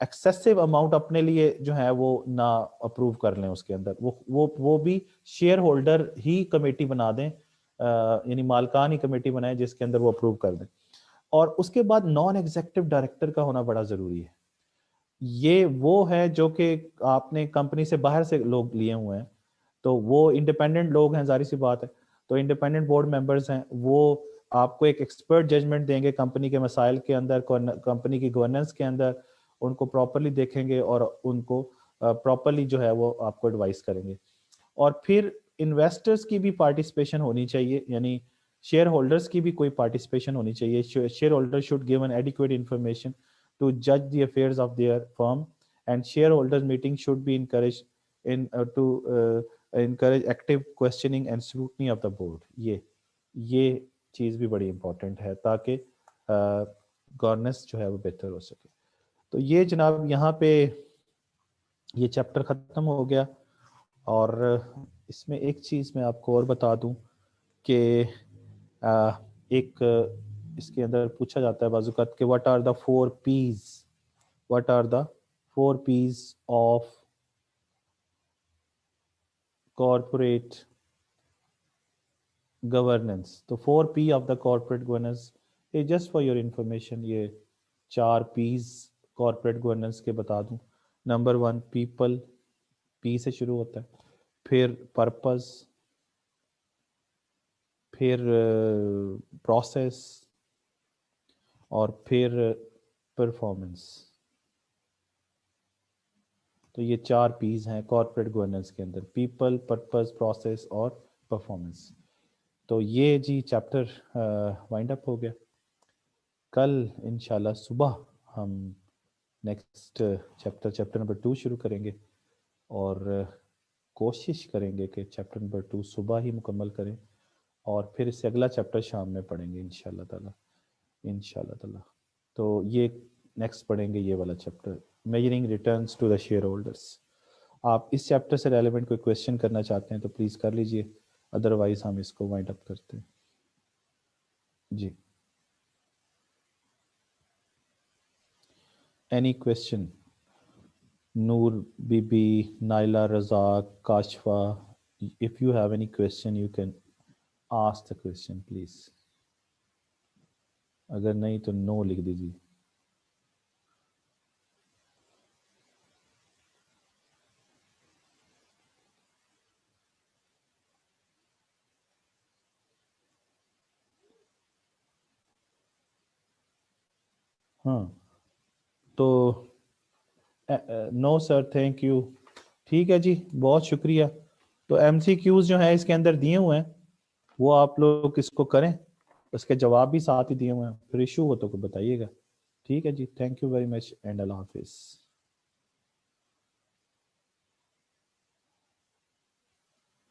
ایکسیسو اماؤنٹ اپنے لیے جو ہے وہ نہ اپروو کر لیں اس کے اندر, وہ بھی شیئر ہولڈر ہی کمیٹی بنا دیں, یعنی مالکان ہی کمیٹی بنائیں جس کے اندر وہ اپروو کر دیں. اور اس کے بعد نان ایگزیکٹو ڈائریکٹر کا ہونا بڑا ضروری ہے. یہ وہ ہے جو کہ آپ نے کمپنی سے باہر سے لوگ لیے ہوئے ہیں, تو وہ انڈیپینڈنٹ لوگ ہیں, ظاہر سی بات ہے. تو انڈیپینڈنٹ بورڈ ممبرز ہیں, وہ آپ کو ایک ایکسپرٹ ججمنٹ دیں گے کمپنی کے مسائل کے اندر, کمپنی کی گورننس کے اندر, ان کو پراپرلی دیکھیں گے اور ان کو پراپرلی جو ہے وہ آپ کو ایڈوائز کریں گے. اور پھر انویسٹرز کی بھی پارٹیسپیشن ہونی چاہیے, یعنی شیئر ہولڈرز کی بھی کوئی پارٹیسپیشن ہونی چاہیے. Share holder should give an adequate information to judge the affairs of their firm, and shareholders meeting should be encouraged to encourage active questioning and scrutiny of the board. یہ چیز بھی بڑی امپورٹنٹ ہے تاکہ گورننس جو ہے وہ بہتر ہو سکے. تو یہ جناب یہاں پہ یہ چیپٹر ختم ہو گیا. اور اس میں ایک چیز میں آپ کو اور بتا دوں کہ ایک اس کے اندر پوچھا جاتا ہے بعض اوقات کہ what are the 4 P's of corporate governance. تو 4 P of the corporate governance, یہ just for your information, یہ 4 P's corporate governance کے بتا دوں. نمبر 1 people, P سے شروع ہوتا ہے, پھر purpose, پھر process, اور پھر performance. تو یہ 4 P's ہیں کارپوریٹ گورننس کے اندر, پیپل, پرپز, پروسیس اور پرفارمنس. تو یہ جی چیپٹر وائنڈ اپ ہو گیا. کل انشاءاللہ صبح ہم نیکسٹ چیپٹر نمبر 2 شروع کریں گے, اور کوشش کریں گے کہ چیپٹر نمبر 2 صبح ہی مکمل کریں, اور پھر اس سے اگلا چیپٹر شام میں پڑھیں گے انشاءاللہ تعالی. تو یہ نیکسٹ پڑھیں گے یہ والا chapter, measuring returns to the shareholders. آپ اس چیپٹر سے ریلیونٹ کوئی کویشچن کرنا چاہتے ہیں تو پلیز کر لیجئے, ادروائز ہم اس کو وائنڈ اپ کرتے ہیں. جی any question? Noor Bibi, Naila, Razzaq, Kashifa, if you have any question you can ask the question please. اگر نہیں تو نو لکھ دیجیے. ہاں تو نو سر, تھینک یو. ٹھیک ہے جی, بہت شکریہ. تو ایم سی کیوز جو ہیں اس کے اندر دیے ہوئے ہیں, وہ آپ لوگ اس کو کریں, اس کے جواب بھی ساتھ ہی دیے ہوئے ہیں. پھر ایشو ہو تو بتائیے گا. ٹھیک ہے جی, thank you very much and اللہ حافظ.